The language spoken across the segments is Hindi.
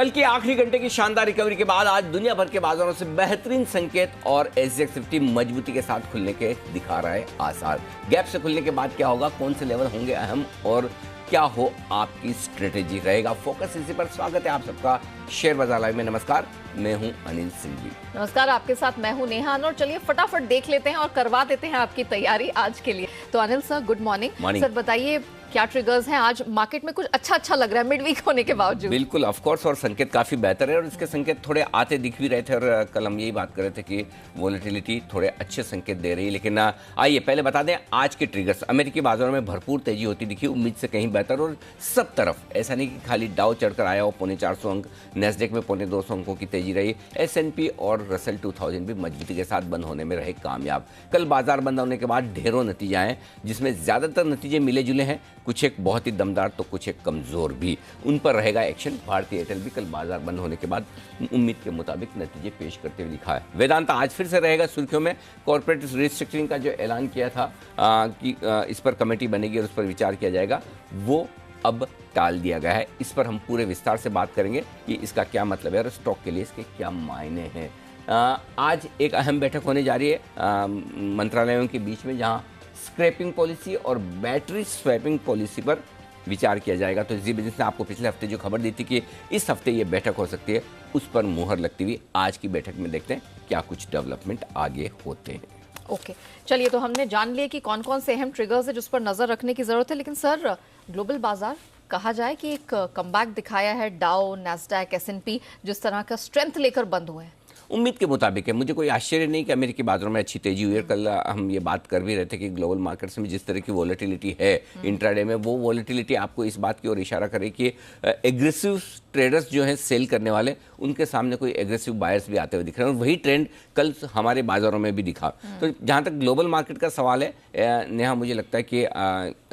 कल के आखिरी घंटे की शानदार रिकवरी के बाद आज दुनिया भर के बाजारों से बेहतरीन संकेत और एसजीएक्स 50 मजबूती के साथ खुलने के दिखा रहा है आसार। गैप से खुलने के बाद क्या होगा, कौन से लेवल होंगे अहम और क्या हो आपकी स्ट्रेटेजी रहेगा, फोकस इसी पर। स्वागत है आप सबका शेयर बाजार लाइव में। नमस्कार, मैं हूं अनिल सिंह जी। नमस्कार, आपके साथ मैं हूं नेहा और चलिए फटाफट देख लेते हैं और करवा देते हैं आपकी तैयारी आज के लिए। तो Anil sir, good morning. Sir बताइए क्या ट्रिगर्स हैं आज मार्केट में? कुछ अच्छा लग रहा है मिड वीक होने के बावजूद। बिल्कुल, ऑफ कोर्स, और संकेत काफी बेहतर है और इसके संकेत थोड़े आते दिख भी रहे थे और कल हम यही बात कर रहे थे कि वोलेटिलिटी थोड़े अच्छे संकेत दे रही है। लेकिन आइए पहले बता दें आज के ट्रिगर्स। अमेरिकी बाजारों में भरपूर तेजी होती दिखी, उम्मीद से कहीं बेहतर, और सब तरफ। ऐसा नहीं कि खाली डाउ चढ़कर आया हो, 425 अंक, नेस्डेक में 225 अंकों की तेजी रही। S&P और रसल 2000 भी मजबूती के साथ बंद होने में रहे कामयाब। कल बाजार बंद होने के बाद ढेरों नतीजे आए, जिसमें ज्यादातर नतीजे मिले जुले हैं, कुछ एक बहुत ही दमदार तो कुछ एक कमजोर भी। उन पर रहेगा एक्शन। भारतीय एयरटेल भी कल बाजार बंद होने के बाद उम्मीद के मुताबिक नतीजे पेश करते हुए दिखा है। वेदांता आज फिर से रहेगा सुर्खियों में। कॉर्पोरेट रिस्ट्रक्चरिंग का जो ऐलान किया था कि इस पर कमेटी बनेगी और उस पर विचार किया जाएगा, वो अब टाल दिया गया है। इस पर हम पूरे विस्तार से बात करेंगे कि इसका क्या मतलब है और स्टॉक के लिए इसके क्या मायने हैं। आज एक अहम बैठक होने जा रही है मंत्रालयों के बीच में, जहां स्क्रैपिंग पॉलिसी और बैटरी स्वैपिंग पॉलिसी पर विचार किया जाएगा। तो जी बिजनेस ने आपको पिछले हफ्ते जो खबर दी थी कि इस हफ्ते ये बैठक हो सकती है, उस पर मुहर लगती हुई आज की बैठक में देखते हैं क्या कुछ डेवलपमेंट आगे होते हैं। ओके, चलिए, तो हमने जान लिया कि कौन कौन से अहम ट्रिगर्स है जिस पर नजर रखने की जरूरत है। लेकिन सर, ग्लोबल बाजार कहा जाए कि एक कमबैक दिखाया है। डाउ, नैस्डैक, S&P जिस तरह का स्ट्रेंथ लेकर बंद हुए हैं, उम्मीद के मुताबिक है। मुझे कोई आश्चर्य नहीं कि अमेरिकी बाजारों में अच्छी तेजी हुई है। कल हम ये बात कर भी रहे थे कि ग्लोबल मार्केट्स में जिस तरह की वॉलेटिलिटी है इंट्राडे में, वो वॉलेटिलिटी आपको इस बात की ओर इशारा करे कि एग्रेसिव ट्रेडर्स जो हैं सेल करने वाले, उनके सामने कोई एग्रेसिव बायर्स भी आते हुए दिख रहे हैं और वही ट्रेंड कल हमारे बाजारों में भी दिखा। तो जहाँ तक ग्लोबल मार्केट का सवाल है नेहा, मुझे लगता है कि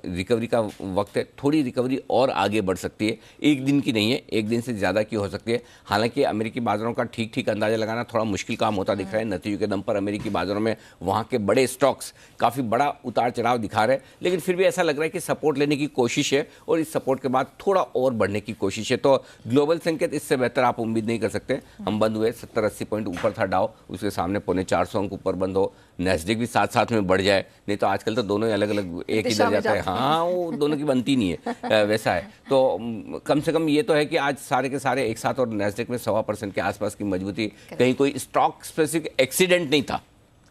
रिकवरी का वक्त है। थोड़ी रिकवरी और आगे बढ़ सकती है, एक दिन की नहीं है, एक दिन से ज़्यादा की हो सकती है। हालांकि अमेरिकी बाजारों का ठीक अंदाजा लगाना थोड़ा मुश्किल काम होता दिख रहा है। नतीजों के दम पर अमेरिकी बाजारों में वहाँ के बड़े स्टॉक्स काफ़ी बड़ा उतार चढ़ाव दिखा रहे हैं, लेकिन फिर भी ऐसा लग रहा है कि सपोर्ट लेने की कोशिश है और इस सपोर्ट के बाद थोड़ा और बढ़ने की कोशिश है। तो ग्लोबल संकेत इससे बेहतर आप उम्मीद नहीं कर सकते। हम बंद हुए 70-80 पॉइंट ऊपर था डाउ, उसके सामने 425 अंक ऊपर बंद हो। नेस्डेक भी साथ में बढ़ जाए, नहीं तो आजकल तो दोनों ही अलग अलग एक ही दर जाता है। हाँ, वो दोनों की बनती नहीं है, वैसा है। तो कम से कम ये तो है कि आज सारे के सारे एक साथ, और नेस्डेक में 1.25% के आसपास की मजबूती, कहीं कोई स्टॉक स्पेसिफिक एक्सीडेंट नहीं था।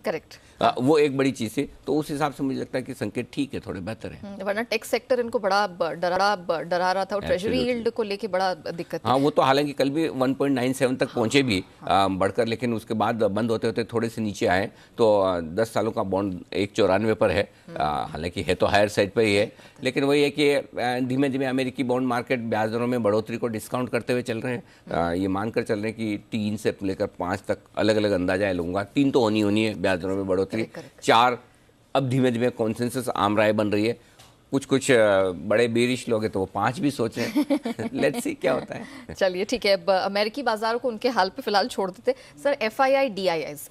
करेक्ट, वो एक बड़ी चीज़ है। तो उस हिसाब से मुझे लगता है कि संकेत ठीक है, थोड़े बेहतर है। वरना टेक सेक्टर इनको बड़ा डरा रहा था और ट्रेजरी यील्ड को लेके बड़ा दिक्कत। हाँ, वो तो हालांकि कल भी 1.97 तक पहुंचे भी बढ़कर, लेकिन उसके बाद बंद होते होते थोड़े से नीचे आए। तो 10 सालों का बॉन्ड 1.94 पर है, हालांकि है तो हायर साइड पर ही है, लेकिन वही है कि धीमे धीमे अमेरिकी बॉन्ड मार्केट ब्याज दरों में बढ़ोतरी को डिस्काउंट करते हुए चल रहे हैं। ये मानकर चल रहे हैं कि 3 से लेकर 5 तक अलग अलग अंदाजा लूंगा। 3 तो होनी है ब्याज दरों में बढ़ोतरी, 4 अब धीमे धीमे कॉन्सेंसस आम राय बन रही है। कुछ बड़े बेरिश लोग हैं तो वो 5 भी सोच रहे हैं। लेट्स सी क्या होता है। चलिए ठीक है, अब अमेरिकी बाजारों को उनके हाल पे फिलहाल छोड़ देते। सर, FII DIIs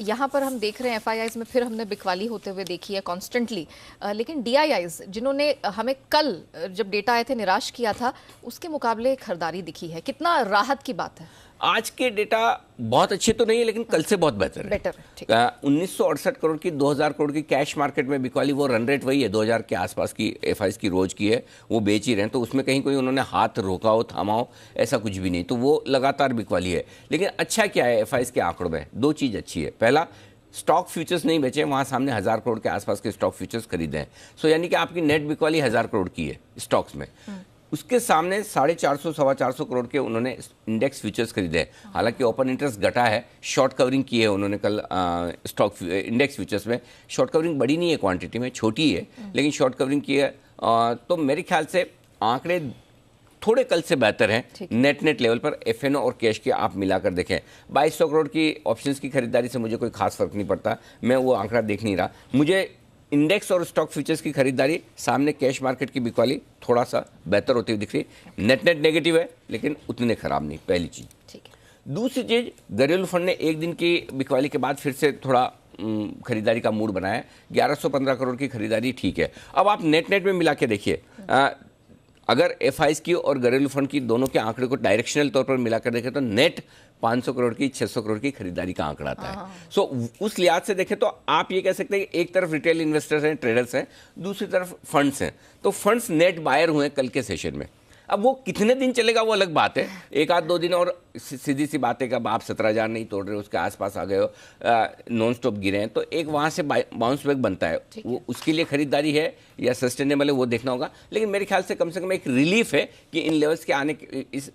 यहाँ पर हम देख रहे हैं, FIIs में फिर हमने बिकवाली होते हुए देखी है कॉन्स्टेंटली, लेकिन DIIs जिन्होंने हमें कल जब डेटा आए थे निराश किया था, उसके मुकाबले खरीदारी दिखी है। कितना राहत की बात है। आज के डेटा बहुत अच्छे तो नहीं है, लेकिन कल से बहुत बेहतर है। 1968 करोड़ की 2000 करोड़ की कैश मार्केट में बिकवाली, वो रन रेट वही है 2000 के आसपास की FIs की रोज की है, वो बेच ही रहे हैं। तो उसमें कहीं कोई उन्होंने हाथ रोका हो, थामा हो, ऐसा कुछ भी नहीं। तो वो लगातार बिकवाली है। लेकिन अच्छा क्या है FIs के आंकड़ों में? 2 चीज़ अच्छी है। पहला, स्टॉक फ्यूचर्स नहीं बेचे, वहाँ सामने 1000 करोड़ के आसपास के स्टॉक फ्यूचर्स खरीदे हैं। सो यानी कि आपकी नेट बिकवाली 1000 करोड़ की है स्टॉक्स में। उसके सामने 450-425 करोड़ के उन्होंने इंडेक्स फ्यूचर्स खरीदे हैं। हालांकि ओपन इंटरेस्ट घटा है, शॉर्ट कवरिंग की है उन्होंने कल स्टॉक इंडेक्स फ्यूचर्स में। शॉर्ट कवरिंग बड़ी नहीं है, क्वांटिटी में छोटी है, लेकिन शॉर्ट कवरिंग की है। तो मेरे ख्याल से आंकड़े थोड़े कल से बेहतर हैं। नेट लेवल पर FNO और कैश के आप मिलाकर देखें, 2200 करोड़ की ऑप्शंस की खरीदारी से मुझे कोई खास फर्क नहीं पड़ता। मैं वो आंकड़ा देख नहीं रहा। मुझे इंडेक्स और स्टॉक फ्यूचर्स की खरीदारी, सामने कैश मार्केट की बिकवाली थोड़ा सा बेहतर होती हुई दिख रही है। नेट नेगेटिव है, लेकिन उतने खराब नहीं, पहली चीज़। ठीक है। दूसरी चीज़, घरेलू फंड ने एक दिन की बिकवाली के बाद फिर से थोड़ा खरीदारी का मूड बनाया। 1115 करोड़ की खरीदारी ठीक है। अब आप नेट में मिला के देखिए, अगर एफआईज की और घरेलू फंड की दोनों के आंकड़े को डायरेक्शनल तौर पर मिलाकर देखें तो नेट 500 करोड़ की 600 करोड़ की खरीदारी का आंकड़ा आता है। सो उस लिहाज से देखें तो आप ये कह सकते हैं कि एक तरफ रिटेल इन्वेस्टर्स हैं, ट्रेडर्स हैं, दूसरी तरफ फंड्स हैं। तो फंड्स नेट बायर हुए कल के सेशन में। अब वो कितने दिन चलेगा वो अलग बात है, एक आध दो दिन और सीधी सी बात है कि अब आप 17,000 नहीं तोड़ रहे हो, उसके आसपास आ गए हो, नॉन स्टॉप गिरे हैं, तो एक वहाँ से बाउंस बैक बनता है। वो उसके लिए खरीदारी है या सस्टेनेबल है वो देखना होगा। लेकिन मेरे ख्याल से कम एक रिलीफ है कि इन लेवल्स के आने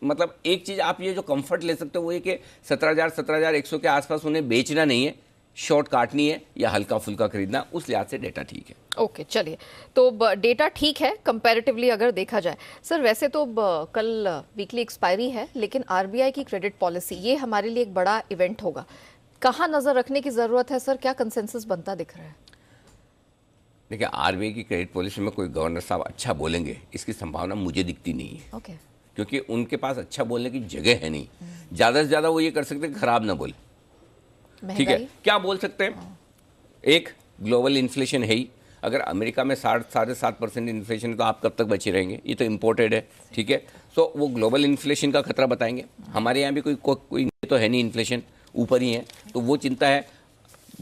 मतलब एक चीज़ आप ये जो कंफर्ट ले सकते हो वो ये कि 17,100 के आसपास उन्हें बेचना नहीं है, शॉर्ट काटनी है या हल्का फुल्का खरीदना, उस लिहाज से डेटा ठीक है। ओके चलिए, तो डेटा ठीक है कंपैरेटिवली अगर देखा जाए। सर वैसे तो कल वीकली एक्सपायरी है, लेकिन आरबीआई की क्रेडिट पॉलिसी ये हमारे लिए एक बड़ा इवेंट होगा, कहाँ नजर रखने की जरूरत है सर? क्या कंसेंसस बनता दिख रहा है? देखिए, आरबीआई की क्रेडिट पॉलिसी में कोई गवर्नर साहब अच्छा बोलेंगे इसकी संभावना मुझे दिखती नहीं है। ओके। क्योंकि उनके पास अच्छा बोलने की जगह है नहीं। ज़्यादा से ज़्यादा वो ये कर सकते हैं खराब ना बोले, ठीक है। क्या बोल सकते हैं? एक, ग्लोबल इन्फ्लेशन है ही, अगर अमेरिका में 7.5% इन्फ्लेशन है तो आप कब तक बचे रहेंगे? ये तो इम्पोर्टेड है, ठीक है। सो वो ग्लोबल इन्फ्लेशन का खतरा बताएंगे। हमारे यहाँ भी कोई तो है नहीं, इन्फ्लेशन ऊपर ही है, तो वो चिंता है।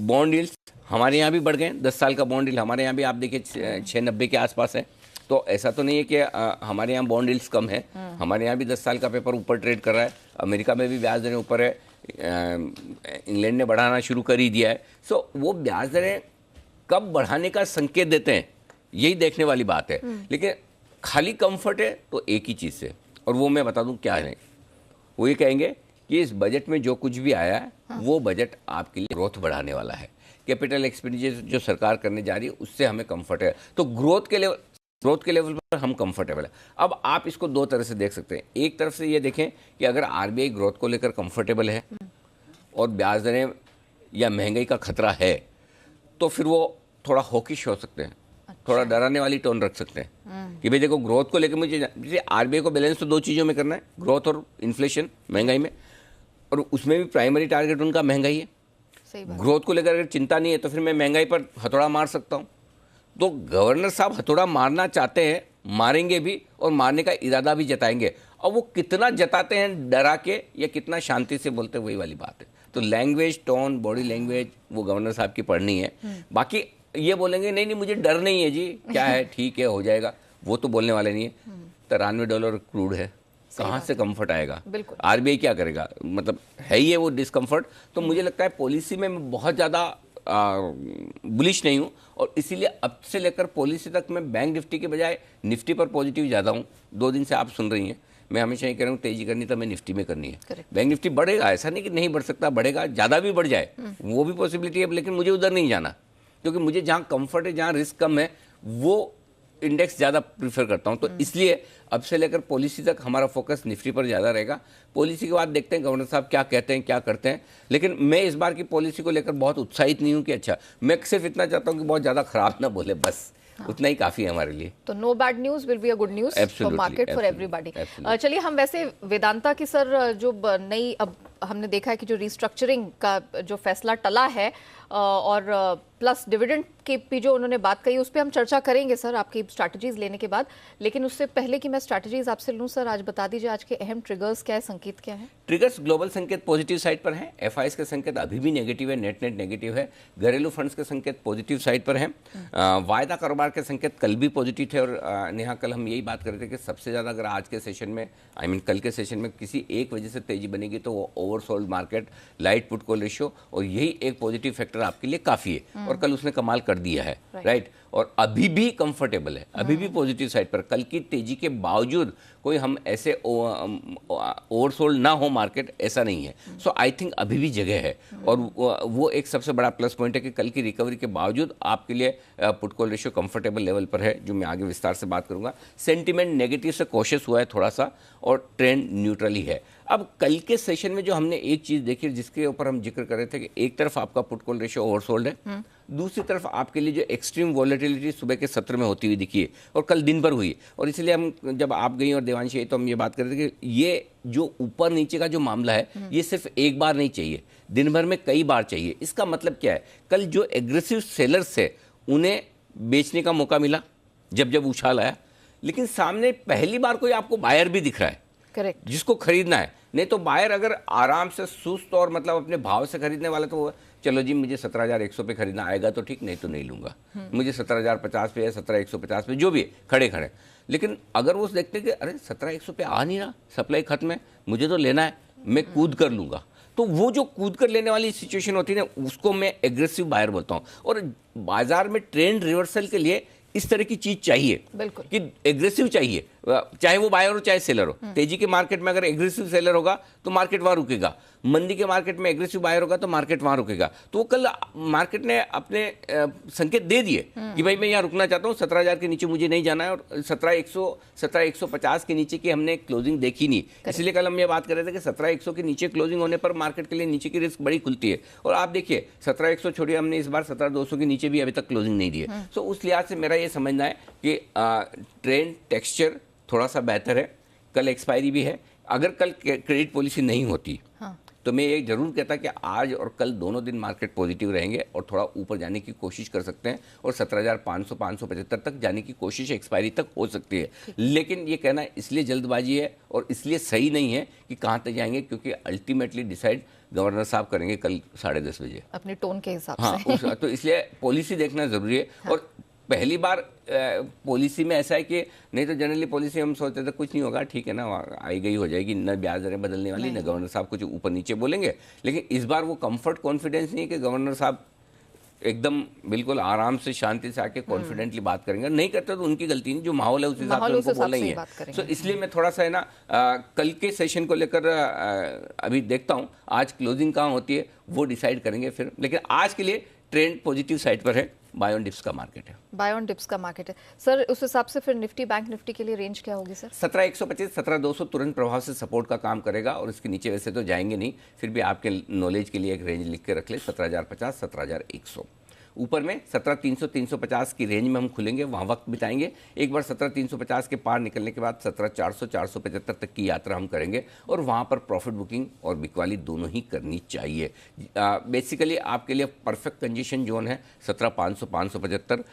बॉन्ड यील्ड्स हमारे यहाँ भी बढ़ गए, 10 साल का बॉन्ड यील्ड हमारे यहाँ भी आप देखिए 6.90 के आसपास है। तो ऐसा तो नहीं है कि हमारे यहाँ बॉन्ड यील्ड्स कम है, हमारे यहाँ भी 10 साल का पेपर ऊपर ट्रेड कर रहा है। अमेरिका में भी ब्याज दरें ऊपर है, इंग्लैंड ने बढ़ाना शुरू कर ही दिया है। सो वो ब्याज दरें कब बढ़ाने का संकेत देते हैं यही देखने वाली बात है। लेकिन खाली कंफर्ट है तो एक ही चीज़ से, और वो मैं बता दूं क्या है। वो ये कहेंगे कि इस बजट में जो कुछ भी आया है वो बजट आपके लिए ग्रोथ बढ़ाने वाला है। कैपिटल एक्सपेंडिचर जो सरकार करने जा रही है उससे हमें कंफर्ट है, तो ग्रोथ के लेवल पर हम कंफर्टेबल है। अब आप इसको दो तरह से देख सकते हैं। एक तरफ से ये देखें कि अगर आरबीआई ग्रोथ को लेकर कंफर्टेबल है और ब्याज दरें या महंगाई का खतरा है तो फिर वो थोड़ा हॉकिश हो सकते हैं, थोड़ा डराने वाली टोन रख सकते हैं कि भाई देखो ग्रोथ को लेकर मुझे आरबीआई को बैलेंस तो दो चीज़ों में करना है, ग्रोथ और इन्फ्लेशन, महंगाई में, और उसमें भी प्राइमरी टारगेट उनका महंगाई है। ग्रोथ को लेकर अगर चिंता नहीं है तो फिर मैं महंगाई पर हथौड़ा मार सकता हूँ। तो गवर्नर साहब हथौड़ा मारना चाहते हैं, मारेंगे भी और मारने का इरादा भी जताएंगे। और वो कितना जताते हैं डरा के या कितना शांति से बोलते हैं वही वाली बात है। तो लैंग्वेज, टोन, बॉडी लैंग्वेज वो गवर्नर साहब की पढ़नी है। बाकी ये बोलेंगे नहीं नहीं मुझे डर नहीं है जी, क्या है, ठीक है, हो जाएगा, वो तो बोलने वाले नहीं है। $93 क्रूड है, कहाँ से कंफर्ट आएगा? आरबीआई क्या करेगा? मतलब है ही है वो डिस्कम्फर्ट। तो मुझे लगता है पॉलिसी में मैं बहुत ज़्यादा बुलिश नहीं हूँ, और इसीलिए अब से लेकर पॉलिसी तक मैं बैंक निफ्टी के बजाय निफ्टी पर पॉजिटिव ज़्यादा हूँ। 2 दिन से आप सुन रही हैं, मैं हमेशा ये कह रहा हूँ तेजी करनी तो हमें निफ्टी में करनी है। बैंक निफ्टी बढ़ेगा, ऐसा नहीं कि नहीं बढ़ सकता, बढ़ेगा, ज़्यादा भी बढ़ जाए वो भी पॉसिबिलिटी है, लेकिन मुझे उधर नहीं जाना, क्योंकि मुझे जहाँ कंफर्ट है, जहाँ रिस्क कम है, वो इंडेक्स ज़्यादा प्रीफर करता हूँ। तो इसलिए अब से लेकर पॉलिसी तक हमारा फोकस निफ्टी पर ज़्यादा रहेगा। पॉलिसी के बाद देखते हैं गवर्नर साहब क्या कहते हैं, क्या करते हैं। लेकिन मैं इस बार की पॉलिसी को लेकर बहुत उत्साहित नहीं हूँ कि अच्छा, मैं सिर्फ इतना चाहता हूँ कि बहुत ज़्यादा खराब ना बोले, बस उतना ही काफ़ी है हमारे लिए। तो no bad news will be a good news for market, for everybody. चलिए हम वैसे वेदांता की सर जो नई, अब हमने देखा है कि जो रिस्ट्रक्चरिंग का जो फैसला टला है और प्लस डिविडेंड की भी जो उन्होंने बात कही, उस पर हम चर्चा करेंगे सर आपकी स्ट्रैटेजीज लेने के बाद। लेकिन उससे पहले कि मैं स्ट्रैटेजीज आपसे लूं सर, आज बता दीजिए आज के अहम ट्रिगर्स क्या है, संकेत क्या है? ट्रिगर्स ग्लोबल संकेत पॉजिटिव साइड पर हैं, एफआईएस के संकेत अभी भी नेगेटिव है, नेट नेगेटिव है। घरेलू फंड्स के संकेत पॉजिटिव साइड पर हैं। वायदा कारोबार के संकेत कल भी पॉजिटिव थे, और नेहा कल हम यही बात कर रहे थे कि सबसे ज़्यादा अगर आज के सेशन में, कल के सेशन में किसी एक वजह से तेजी बनेगी तो वो oversold market, light put call ratio, और यही एक पॉजिटिव फैक्टर आपके लिए काफ़ी है। और कल उसने कमाल कर दिया है, राइट। और अभी भी कंफर्टेबल है, अभी भी पॉजिटिव साइड पर। कल की तेजी के बावजूद कोई हम ऐसे ओवरसोल्ड ना हो मार्केट, ऐसा नहीं है। सो आई थिंक अभी भी जगह है, और वो एक सबसे बड़ा प्लस पॉइंट है कि कल की रिकवरी के बावजूद आपके लिए put call ratio comfortable level पर है, जो मैं आगे विस्तार से बात करूंगा। सेंटिमेंट नेगेटिव से कॉशियस हुआ है थोड़ा सा, और ट्रेंड न्यूट्रल ही है। अब कल के सेशन में जो हमने एक चीज़ देखी जिसके ऊपर हम जिक्र कर रहे थे कि एक तरफ आपका पुट कॉल रेशियो ओवरसोल्ड है, दूसरी तरफ आपके लिए जो एक्सट्रीम वॉलेटिलिटी सुबह के सत्र में होती हुई दिखी है, और कल दिन भर हुई। और इसलिए हम जब आप गई और देवांशी, तो हम ये बात कर रहे थे कि ये जो ऊपर नीचे का जो मामला है, ये सिर्फ एक बार नहीं चाहिए, दिन भर में कई बार चाहिए। इसका मतलब क्या है? कल जो एग्रेसिव सेलर्स थे उन्हें बेचने का मौका मिला जब उछाल आया, लेकिन सामने पहली बार कोई आपको बायर भी दिख रहा है करेक्ट। जिसको खरीदना है। नहीं तो बायर अगर आराम से सुस्त और मतलब अपने भाव से खरीदने वाला तो वो चलो जी मुझे 17,100 पे खरीदना आएगा तो ठीक, नहीं तो नहीं लूंगा, मुझे 17,050 पे या 17,150 पे जो भी है खड़े खड़े। लेकिन अगर वो देखते कि अरे 17,100 पे आ नहीं रहा, सप्लाई खत्म है, मुझे तो लेना है, मैं कूद कर लूंगा, तो वो जो कूद कर लेने वाली सिचुएशन होती है ना, उसको मैं एग्रेसिव बायर बोलता हूँ। और बाजार में ट्रेंड रिवर्सल के लिए इस तरह की चीज चाहिए, बिल्कुल कि एग्रेसिव चाहिए, चाहे वो बायर हो चाहे सेलर हो। तेजी के मार्केट में अगर एग्रेसिव सेलर होगा तो मार्केट वहां रुकेगा, मंदी के मार्केट में एग्रेसिव बायर होगा तो मार्केट वहां रुकेगा। तो वो कल मार्केट ने अपने संकेत दे दिए कि भाई मैं यहाँ रुकना चाहता हूँ, 17,000 के नीचे मुझे नहीं जाना है, और 17,150 के नीचे की हमने क्लोजिंग देखी नहीं। इसलिए कल हम ये बात कर रहे थे कि 17,100 के नीचे क्लोजिंग होने पर मार्केट के लिए नीचे की रिस्क बड़ी खुलती है। और आप देखिए 17,100 छोड़िए, हमने इस बार 17,200 के नीचे भी अभी तक क्लोजिंग नहीं दी है। तो उस लिहाज से मेरा ये समझना है कि ट्रेंड टेक्सचर थोड़ा सा बेहतर है। कल एक्सपायरी भी है, अगर कल क्रेडिट पॉलिसी नहीं होती तो मैं ये जरूर कहता कि आज और कल दोनों दिन मार्केट पॉजिटिव रहेंगे और थोड़ा ऊपर जाने की कोशिश कर सकते हैं, और 17,500 575 तक जाने की कोशिश एक्सपायरी तक हो सकती है। लेकिन ये कहना इसलिए जल्दबाजी है और इसलिए सही नहीं है कि कहाँ तक जाएंगे, क्योंकि अल्टीमेटली डिसाइड गवर्नर साहब करेंगे कल 10:30 बजे अपने टोन के हिसाब से। तो इसलिए पॉलिसी देखना जरूरी है। और पहली बार पॉलिसी में ऐसा है कि नहीं तो जनरली पॉलिसी हम सोचते थे कुछ नहीं होगा, ठीक है ना, आई गई हो जाएगी, न ब्याज दरें बदलने वाली, न गवर्नर साहब कुछ ऊपर नीचे बोलेंगे। लेकिन इस बार वो कंफर्ट कॉन्फिडेंस नहीं है कि गवर्नर साहब एकदम बिल्कुल आराम से शांति से आके कॉन्फिडेंटली बात करेंगे। नहीं करते तो उनकी गलती नहीं, जो माहौल है उस हिसाब से उनको बोलना ही है। तो इसलिए मैं थोड़ा सा है ना कल के सेशन को लेकर अभी देखता हूँ, आज क्लोजिंग कहाँ होती है वो डिसाइड करेंगे फिर। लेकिन आज के लिए ट्रेंड पॉजिटिव साइड पर है, बाय ऑन डिप्स का मार्केट है। बाय ऑन डिप्स का मार्केट है सर। उस हिसाब से फिर निफ्टी बैंक निफ्टी के लिए रेंज क्या होगी सर? 17,125 17,200 तुरंत प्रभाव से सपोर्ट का काम करेगा, और इसके नीचे वैसे तो जाएंगे नहीं, फिर भी आपके नॉलेज के लिए एक रेंज लिख के रख ले, 17,050 17,100। ऊपर में 17,300 350 की रेंज में हम खुलेंगे, वहाँ वक्त बिताएंगे। एक बार 17,350 के पार निकलने के बाद 17,400 475 तक की यात्रा हम करेंगे, और वहाँ पर प्रॉफिट बुकिंग और बिकवाली दोनों ही करनी चाहिए। बेसिकली आपके लिए परफेक्ट कंडीशन जोन है 17,500 575।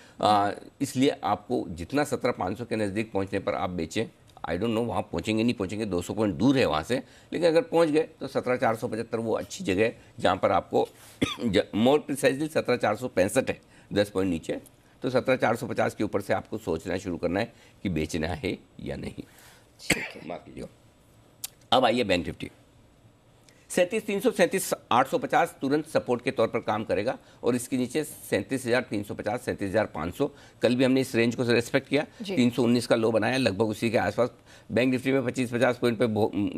इसलिए आपको जितना 17,500 के नज़दीक पहुँचने पर आप बेचें। आई डोंट नो वहाँ पहुँचेंगे नहीं पहुँचेंगे, 200 पॉइंट दूर है वहाँ से, लेकिन अगर पहुँच गए तो 17,475 वो अच्छी जगह है जहाँ पर आपको मोर प्रिसाइजली 17,465 है, 10 पॉइंट नीचे। तो 17,450 के ऊपर से आपको सोचना शुरू करना है कि बेचना है या नहीं। माफ कीजिएगा। अब आइए बैंक निफ्टी। 37,300 37,850 तुरंत सपोर्ट के तौर पर काम करेगा, और इसके नीचे 37,350 37,500। कल भी हमने इस रेंज को रेस्पेक्ट किया, 319 का लो बनाया, लगभग उसी के आसपास। बैंक निफ्टी में 25-50 पॉइंट पे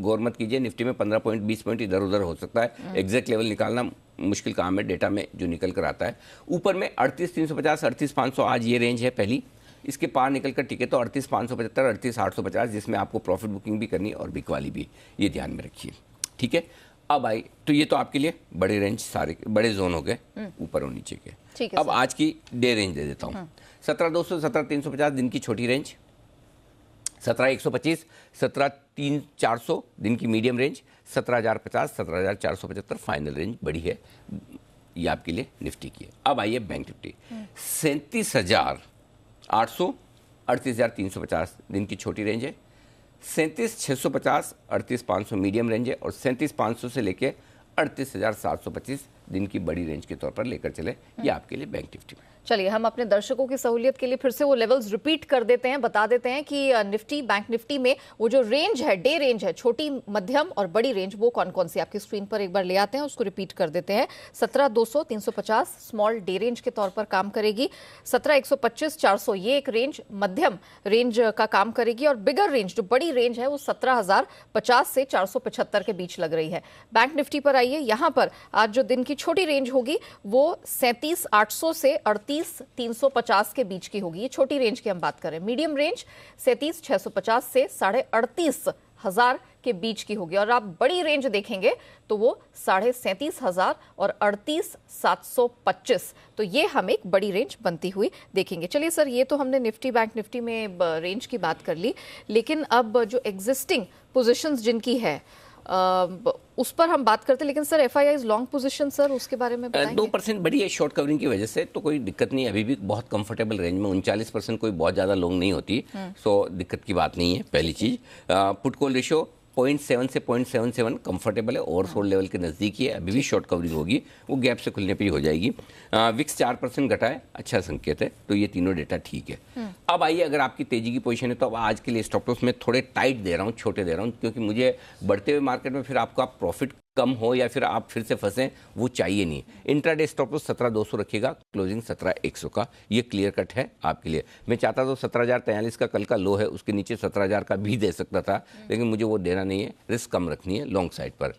गौर मत कीजिए, निफ्टी में 15 पॉइंट 20 पॉइंट इधर उधर हो सकता है। एग्जैक्ट लेवल निकालना मुश्किल काम है डेटा में जो निकल कर आता है। ऊपर में 38,350 38,500 आज ये रेंज है पहली, इसके पार निकल कर टिके तो 38,575 38,850, जिसमें आपको प्रॉफिट बुकिंग भी करनी और बिकवाली भी, ये ध्यान में रखिए। ठीक है, अब आई तो ये तो आपके लिए बड़े रेंज सारे बड़े जोन हो गए ऊपर और नीचे के। अब आज की डे रेंज दे देता हूँ। 17,200 17,350 दिन की छोटी रेंज, 17,125 17,400 दिन की मीडियम रेंज, 17,050 17,475 फाइनल रेंज बड़ी है, ये आपके लिए निफ्टी की है। अब आइए बैंक निफ्टी। 37,800 38,350 दिन की छोटी रेंज है, 37,650 38,500 मीडियम रेंज है, और 37,500 से लेके 38,725 दिन की बड़ी रेंज के तौर पर लेकर चले, ये आपके लिए बैंक निफ्टी में। चलिए हम अपने दर्शकों की सहूलियत के लिए फिर से वो लेवल्स रिपीट कर देते हैं, बता देते हैं कि निफ्टी बैंक निफ्टी में वो जो रेंज है, डे रेंज है, छोटी मध्यम और बड़ी रेंज, वो कौन कौन सी आपकी स्क्रीन पर एक बार ले आते हैं, उसको रिपीट कर देते हैं। 17,200 350 स्मॉल डे रेंज के तौर पर काम करेगी, 17,125 400 ये एक रेंज मध्यम रेंज का काम करेगी, और बिगर रेंज जो बड़ी रेंज है वो 17,050 से 475 के बीच लग रही है। बैंक निफ्टी पर आइए, यहाँ पर आज जो दिन की छोटी रेंज होगी वो 37,800 से 38,350 के बीच की होगी, ये छोटी रेंज की हम बात करें। मीडियम रेंज 37,650 से 38,500 के बीच की होगी, और आप बड़ी रेंज देखेंगे तो वो 37,500 और 38,725, तो ये हम एक बड़ी रेंज बनती हुई देखेंगे। चलिए सर, ये तो हमने निफ्टी बैंक निफ्टी में रेंज की बात कर ली, लेकिन अब जो एग्जिस्टिंग पोजीशंस जिनकी है उस पर हम बात करते हैं, लेकिन sir FIIs long position sir उसके बारे में बताएंगे? 2% बड़ी है शॉर्ट कवरिंग की वजह से, तो कोई दिक्कत नहीं है, अभी भी बहुत कंफर्टेबल रेंज में 39% कोई बहुत ज़्यादा लॉन्ग नहीं होती, सो दिक्कत की बात नहीं है। पहली चीज़, पुट कॉल रेशियो 0.7 से 0.77 कंफर्टेबल है, ओवरसोल्ड लेवल के नज़दीक ही है, अभी भी शॉर्ट कवरिंग होगी, वो गैप से खुलने पर ही हो जाएगी। विक्स 4% घटा है, अच्छा संकेत है, तो ये तीनों डेटा ठीक है। अब आइए, अगर आपकी तेजी की पोजीशन है तो अब आज के लिए स्टॉप लॉस में थोड़े टाइट दे रहा हूँ, छोटे दे रहा हूँ, क्योंकि मुझे बढ़ते हुए मार्केट में फिर आपका प्रॉफिट कम हो या फिर आप फिर से फंसें, वो चाहिए नहीं। इंट्राडे स्टॉप लॉस 17,200 रखिएगा, क्लोजिंग 17,100 का, ये क्लियर कट है आपके लिए। मैं चाहता तो 17,043 का कल का लो है, उसके नीचे 17,000 का भी दे सकता था, लेकिन मुझे वो देना नहीं है, रिस्क कम रखनी है लॉन्ग साइड पर,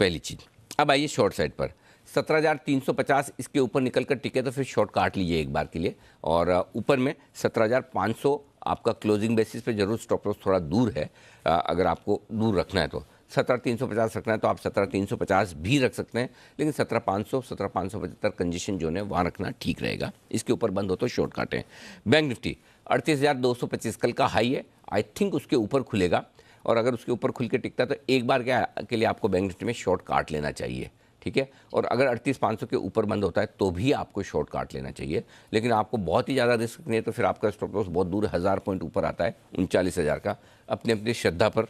पहली चीज़। अब आइए शॉर्ट साइड पर, 17,350 इसके ऊपर निकल कर टिके तो फिर शॉर्ट काट लीजिए एक बार के लिए, और ऊपर में 17,500 आपका क्लोजिंग बेसिस पे जरूर स्टॉप लॉस थोड़ा दूर है, अगर आपको दूर रखना है तो 17,350 रखना है तो आप 17,350 भी रख सकते हैं, लेकिन 17,500 17,575 कंजेशन जोन है वहाँ रखना ठीक रहेगा, इसके ऊपर बंद हो तो शॉर्ट काटें। बैंक निफ्टी 38,225 कल का हाई है, आई थिंक उसके ऊपर खुलेगा, और अगर उसके ऊपर खुल के टिकता है तो एक बार के लिए आपको बैंक निफ्टी में शॉर्ट काट लेना चाहिए, ठीक है। और अगर 38,500 के ऊपर बंद होता है तो भी आपको शॉर्ट काट लेना चाहिए, लेकिन आपको बहुत ही ज़्यादा रिस्क नहीं है तो फिर आपका स्टॉप लॉस बहुत दूर 1000 पॉइंट ऊपर आता है, 39,000 का, अपनी अपनी श्रद्धा पर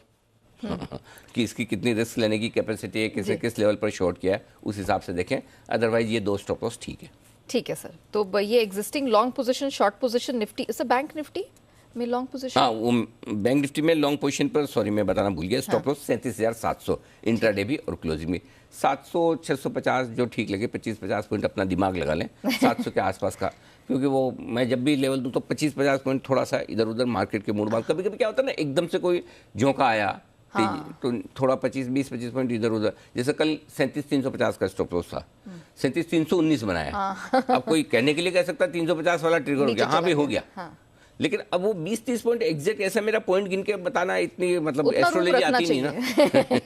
कि इसकी कितनी रिस्क लेने की कैपेसिटी है, किसे किस लेवल पर शॉर्ट किया है, उस हिसाब से देखें, अदरवाइज ये दो स्टॉप लॉस ठीक है। ठीक है सर, तो ये existing long position, short position Nifty, sir bank Nifty में लॉन्ग पोजीशन, हाँ, वो बैंक निफ्टी में लॉन्ग पोजीशन पर, सॉरी मैं बताना भूल गया, स्टॉप लॉस 37,700 इंट्राडे भी और क्लोजिंग भी, 700 650 जो ठीक लगे, 25-50 पॉइंट अपना दिमाग लगा लें 700 के आसपास का, क्योंकि वो मैं जब भी लेवल दूँ तो 25-50 पॉइंट थोड़ा सा इधर उधर मार्केट के मूड बाल, कभी कभी क्या होता है ना, एकदम से कोई झोंका आया तो थोड़ा 25-20-25 पॉइंट इधर उधर, जैसे कल 37,350 का स्टॉप लॉस था, 37,319 बनाया। अब कोई कहने के लिए कह सकता है 350 वाला ट्रिगर हो गया, हाँ भी हो गया, लेकिन अब वो 20-30 पॉइंट एग्जैक्ट ऐसा मेरा पॉइंट गिन के बताना इतनी मतलब एस्ट्रोलॉजी आती नहीं ना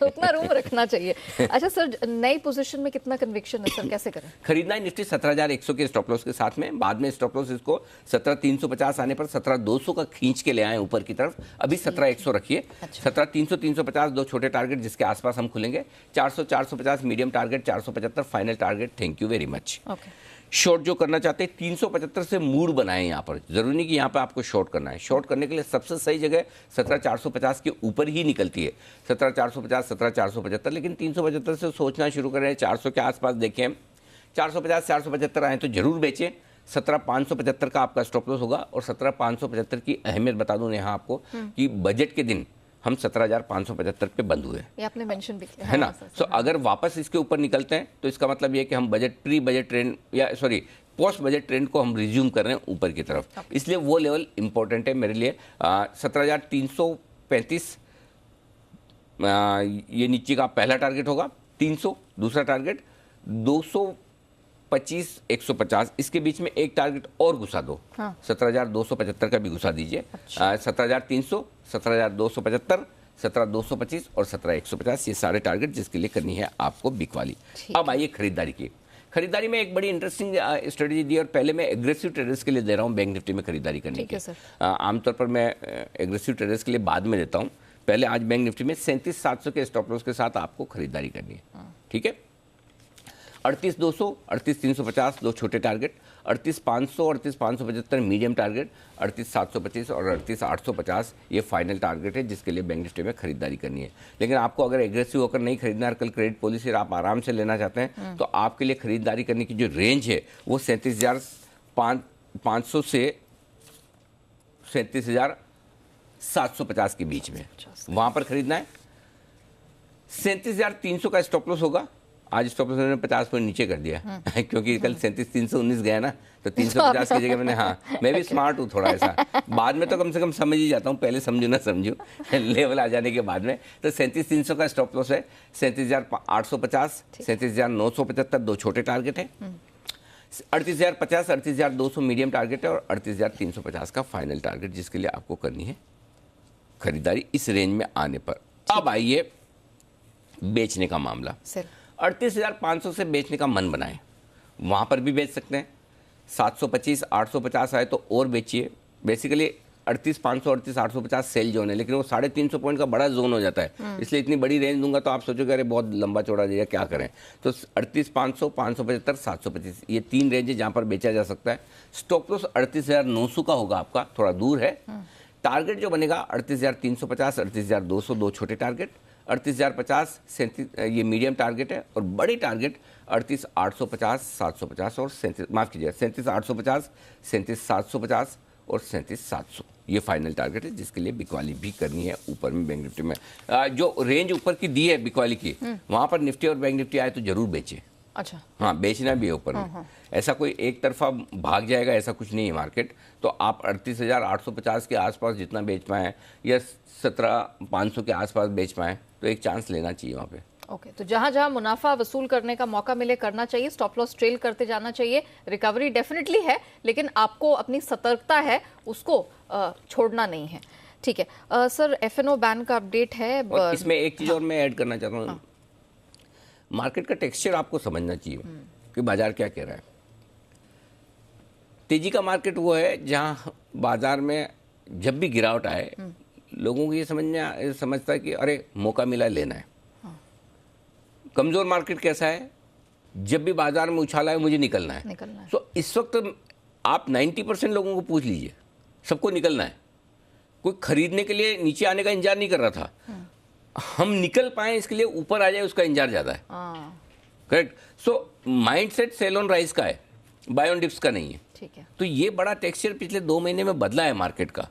उतना रूम रखना चाहिए। अच्छा सर, नई पोजीशन में कितना कन्विक्शन है सर, कैसे करें? खरीदना है निफ्टी 17,100 के स्टॉप लॉस के साथ में, बाद में स्टॉप लॉस इसको 17,350 आने पर 17,200 का खींच के ले आए ऊपर की तरफ, अभी 17,100 रखिए। 17,300-350 दो छोटे टारगेट जिसके आसपास हम खुलेंगे, 400-450 medium target, 475 final target. Thank you very much. Short जो करना चाहते हैं 375 से मूड बनाएं, यहाँ पर जरूरी नहीं कि यहाँ पर आपको शॉर्ट करना है, शॉर्ट करने के लिए सबसे सही जगह 17,450 के ऊपर ही निकलती है, 17,450 17,475, लेकिन 375 से सोचना शुरू करें, 400 के आसपास देखें, 450 475 आए तो जरूर बेचें। 17,575 का आपका स्टॉप लॉस होगा, और 17,575 की अहमियत बता दूं यहाँ आपको कि बजट के दिन हम 17,575 पे बंद हुए, ये आपने मेंशन भी किया है ना। सो अगर वापस इसके ऊपर निकलते हैं तो इसका मतलब ये है कि हम प्री बजट ट्रेंड या सॉरी पोस्ट बजट ट्रेंड को हम रिज्यूम कर रहे हैं ऊपर की तरफ, इसलिए वो लेवल इंपॉर्टेंट है मेरे लिए। 17,335 ये नीचे का पहला टारगेट होगा, 300 दूसरा टारगेट, 225 150 इसके बीच में एक टारगेट और घुसा दो, 17,275 का भी घुसा दीजिए। 17,300 17,275 17,225 और 17,150 ये सारे टारगेट जिसके लिए करनी है आपको बिग वाली। अब आइए खरीदारी की। खरीदारी में एक बड़ी इंटरेस्टिंग स्ट्रेटजी दी, और पहले मैं एग्रेसिव ट्रेडर्स के लिए दे रहा हूं बैंक निफ्टी में खरीदारी करने की। आमतौर पर मैं एग्रेसिव ट्रेडर्स के लिए बाद में देता हूं, पहले आज बैंक निफ्टी में 37,700 के स्टॉप लॉस के साथ आपको खरीदारी करनी है, ठीक है। 38,200 38,350 दो छोटे टारगेट, 38,500 38,575 मीडियम टारगेट, 38,725 और 38,850 ये फाइनल टारगेट है जिसके लिए बैंक निफ्टी में खरीदारी करनी है। लेकिन आपको अगर एग्रेसिव होकर नहीं खरीदना है, कल क्रेडिट पॉलिसी आप आराम से लेना चाहते हैं तो आपके लिए खरीदारी करने की जो रेंज है वो 37,500 से 37,750 के बीच में, वहां पर खरीदना है। 37,300 का स्टॉप लॉस होगा, आज स्टॉप लॉस मैंने 50 पॉइंट नीचे कर दिया क्योंकि कल 37,319 गया ना, तो 350 की जगह मैंने, हाँ मैं भी स्मार्ट हूँ थोड़ा ऐसा, बाद में तो कम से कम समझ ही जाता हूँ, पहले समझू ना समझू लेवल आ जाने के बाद में। तो 37,300 का स्टॉप लॉस है, 37,850 37,975 दो छोटे टारगेट है, 38,050 38,200 मीडियम टारगेट है, और 38,350 का फाइनल टारगेट जिसके लिए आपको करनी है खरीदारी इस रेंज में आने पर। अब आइए बेचने का मामला। 38,500 से बेचने का मन बनाए, वहां पर भी बेच सकते हैं। 725 850 आए तो और बेचिए। बेसिकली 38,500 38,850 सेल जोन है, लेकिन वो 350 पॉइंट का बड़ा जोन हो जाता है, इसलिए इतनी बड़ी रेंज दूंगा तो आप सोचोगे अरे बहुत लंबा चौड़ा दिया, क्या करें। तो 38,500, 575, 725 ये 3 रेंज है जहां पर बेचा जा सकता है। स्टॉप लॉस 38,900 का होगा आपका, थोड़ा दूर है। टारगेट जो बनेगा 38,350, 38,200, 2 छोटे टारगेट, 38,050 ये मीडियम टारगेट है, और बड़ी टारगेट 38,850, 750 और 37,850, 37,750 और 37,700 ये फाइनल टारगेट है, जिसके लिए बिकवाली भी करनी है ऊपर में बैंक निफ्टी में। जो रेंज ऊपर की दी है बिकवाली की, वहां पर निफ्टी और बैंक निफ्टी आए तो जरूर बेचे। अच्छा, हाँ, बेचना भी है ऊपर में। ऐसा कोई एक तरफा भाग जाएगा ऐसा कुछ नहीं है मार्केट। तो आप 38,850 के आसपास जितना बेच पाएँ या 17,500 के आसपास बेच पाएँ तो एक चांस लेना चाहिए वहाँ पे। ओके, तो जहां जहां मुनाफा वसूल करने का मौका मिले करना चाहिए, स्टॉप लॉस ट्रेल करते जाना चाहिए। रिकवरी डेफिनेटली है, लेकिन आपको अपनी सतर्कता है उसको छोड़ना नहीं है। ठीक है सर, एफएनओ बैन का अपडेट है। और इसमें एक चीज़ और मैं ऐड करना चाहता हूँ, मार्केट का टेक्सचर आपको समझना चाहिए कि बाजार क्या कह रहा है। तेजी का मार्केट वो है जहां बाजार में जब भी गिरावट आए लोगों को ये समझता है कि अरे मौका मिला, लेना है। कमजोर मार्केट कैसा है, जब भी बाजार में उछाला है मुझे निकलना है। तो इस वक्त आप 90% लोगों को पूछ लीजिए, सबको निकलना है। कोई खरीदने के लिए नीचे आने का इंतजार नहीं कर रहा था, हम निकल पाए इसके लिए ऊपर आ जाए उसका इंतजार ज्यादा है। Correct. So mindset sell on rise का है, बाय ऑन डिप्स का नहीं है। ठीक है, तो ये बड़ा टेक्सचर पिछले 2 महीने में बदला है मार्केट का।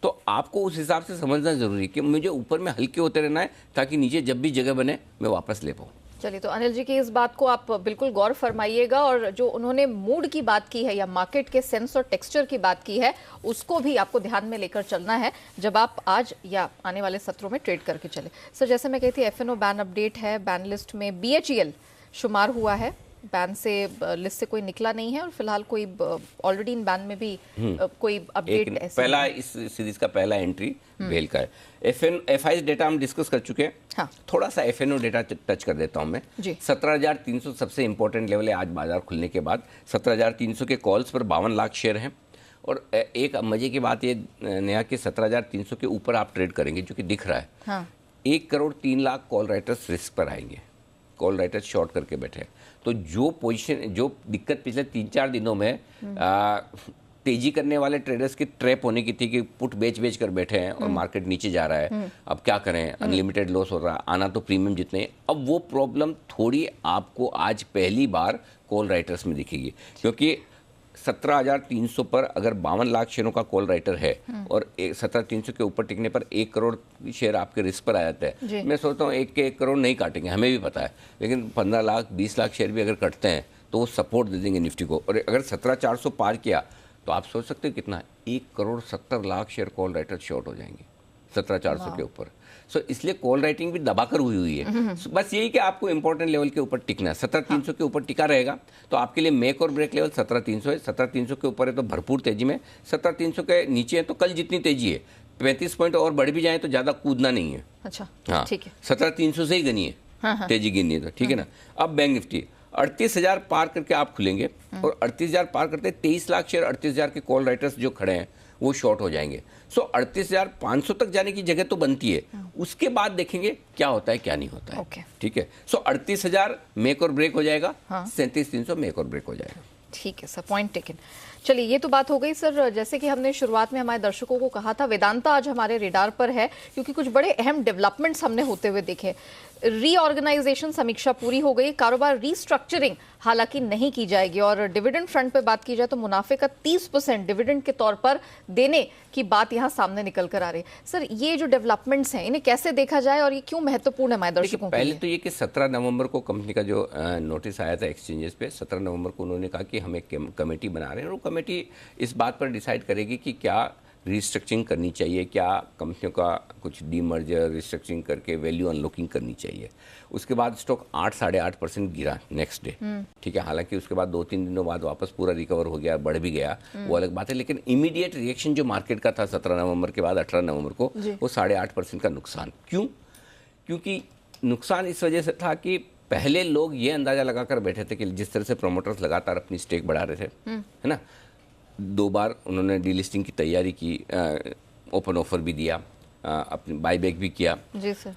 तो आपको उस हिसाब से समझना जरूरी है कि मुझे ऊपर में हल्के होते रहना है ताकि नीचे जब भी जगह बने मैं वापस ले पाऊँ। चलिए, तो अनिल जी की इस बात को आप बिल्कुल गौर फरमाइएगा, और जो उन्होंने मूड की बात की है या मार्केट के सेंस और टेक्सचर की बात की है उसको भी आपको ध्यान में लेकर चलना है जब आप आज या आने वाले सत्रों में ट्रेड करके चले। सर, जैसे मैं कहती थी, एफएनओ बैन अपडेट है। बैन लिस्ट में BHEL शुमार हुआ है, बैन से लिस्ट से कोई निकला नहीं है, और फिलहाल कोई ऑलरेडी इन बैन में भी कोई अपडेट ऐसे पहला इस सीरीज का पहला एंट्री बेल का है। FI डेटा हम डिस्कस कर चुके हैं। हाँ। थोड़ा सा FNO डेटा टच कर देता हूं मैं। 17,300 सबसे इंपॉर्टेंट लेवल है आज बाजार खुलने के बाद। 17,300 के कॉल्स पर 52 लाख शेयर हैं, और एक मजे की बात ये नया कि 17,300 के ऊपर आप ट्रेड करेंगे जो कि दिख रहा है। हाँ। 1 crore 3 lakh call writers risk पर आएंगे, कॉल राइटर्स शॉर्ट करके बैठे हैं। तो जो पोजीशन, जो दिक्कत पिछले 3-4 दिनों में तेजी करने वाले ट्रेडर्स की ट्रैप होने की थी कि पुट बेच कर बैठे हैं और मार्केट नीचे जा रहा है, अब क्या करें, अनलिमिटेड लॉस हो रहा है, आना तो प्रीमियम जितने, अब वो प्रॉब्लम थोड़ी आपको आज पहली बार कॉल राइटर्स में दिखेगी। क्योंकि 17,300 पर अगर 52 लाख शेयरों का कॉल राइटर है और 17,300 के ऊपर टिकने पर 1 करोड़ शेयर आपके रिस्क पर आ जाता है। मैं सोचता हूँ 1 करोड़ नहीं काटेंगे, हमें भी पता है, लेकिन 15 लाख 20 लाख शेयर भी अगर कटते हैं तो वो सपोर्ट दे देंगे निफ्टी को। और अगर 17,400 पार किया तो आप सोच सकते हो कितना, 1 crore 70 lakh share call writer short हो जाएंगे 17,400 के ऊपर। सो इसलिए कॉल राइटिंग भी दबाकर हुई है। बस यही कि आपको इंपॉर्टेंट लेवल के ऊपर टिकना है। 17,300 के ऊपर टिका रहेगा तो आपके लिए मेक और ब्रेक लेवल 17,300 है। 17,300 के ऊपर है तो भरपूर तेजी में, 17,300 के नीचे है तो कल जितनी तेजी है 35 पॉइंट और बढ़ भी जाए तो ज्यादा कूदना नहीं है। अच्छा, हाँ, ठीक है, 17,300 से ही गनी है तेजी गिननी है तो, ठीक है ना। अब बैंक निफ्टी 38,000 पार करके आप खुलेंगे, और 38,000 पार करते 23 लाख शेयर 38,000 के कॉल राइटर्स जो खड़े हैं वो शॉर्ट हो जाएंगे। सो 38,500 तक जाने की जगह तो बनती है, उसके बाद देखेंगे क्या होता है क्या नहीं होता है। ठीक है, सो 38,000 मेक और ब्रेक हो जाएगा, 37,300 मेक और ब्रेक हो जाएगा। ठीक है सर, पॉइंट टेकन। चलिए, ये तो बात हो गई सर। जैसे कि हमने शुरुआत में हमारे दर्शकों को कहा था, वेदांता आज हमारे रेडार पर है क्योंकि कुछ बड़े अहम डेवलपमेंट्स हमने होते हुए देखे। रीऑर्गेनाइजेशन समीक्षा पूरी हो गई, कारोबार रीस्ट्रक्चरिंग हालांकि नहीं की जाएगी, और डिविडेंड फ्रंट पे बात की जाए तो मुनाफे का 30% डिविडेंड के तौर पर देने की बात यहां सामने निकल कर आ रही है। सर, ये जो डेवलपमेंट्स हैं इन्हें कैसे देखा जाए और ये क्यों महत्वपूर्ण है हमारे दर्शकों के लिए? पहले तो ये कि 17 नवंबर को कंपनी का जो नोटिस आया था एक्सचेंजेस पे, 17 नवंबर को उन्होंने कहा कि हम एक कमेटी बना रहे हैं, और वो कमेटी इस बात पर डिसाइड करेगी कि क्या रिस्ट्रक्चरिंग करनी चाहिए, क्या कंपनियों का कुछ डीमर्जर रिस्ट्रक्चरिंग करके वैल्यू अनलॉकिंग करनी चाहिए। उसके बाद स्टॉक 8-8.5% गिरा नेक्स्ट डे। ठीक है, हालांकि उसके बाद 2-3 दिनों बाद वापस पूरा रिकवर हो गया, बढ़ भी गया, वो अलग बात है। लेकिन इमीडिएट रिएक्शन जो मार्केट का था 17 नवंबर के बाद 18 नवंबर को, वो 8.5% का नुकसान। क्यों? क्योंकि नुकसान इस वजह से था कि पहले लोग ये अंदाजा लगाकर बैठे थे कि जिस तरह से प्रोमोटर्स लगातार अपनी स्टेक बढ़ा रहे थे, है ना, 2 बार उन्होंने डीलिस्टिंग की तैयारी की, ओपन ऑफर भी दिया, अपनी बाईबैक भी किया जी सर।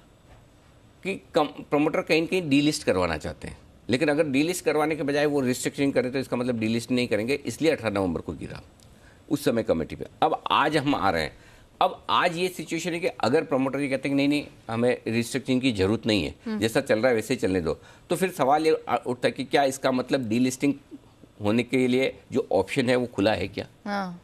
कि प्रमोटर कहीं न कहीं डीलिस्ट करवाना चाहते हैं, लेकिन अगर डीलिस्ट करवाने के बजाय वो रिस्ट्रक्चरिंग करें तो इसका मतलब डीलिस्ट नहीं करेंगे, इसलिए 18 नवंबर को गिरा उस समय कमेटी पे। अब आज हम आ रहे हैं, अब आज ये सिचुएशन है कि अगर प्रमोटर ये कहते हैं कि नहीं हमें रिस्ट्रक्चरिंग की जरूरत नहीं है, जैसा चल रहा है वैसे ही चलने दो, तो फिर सवाल ये उठता है कि क्या इसका मतलब डीलिस्टिंग होने के लिए जो ऑप्शन है वो खुला है क्या? हाँ।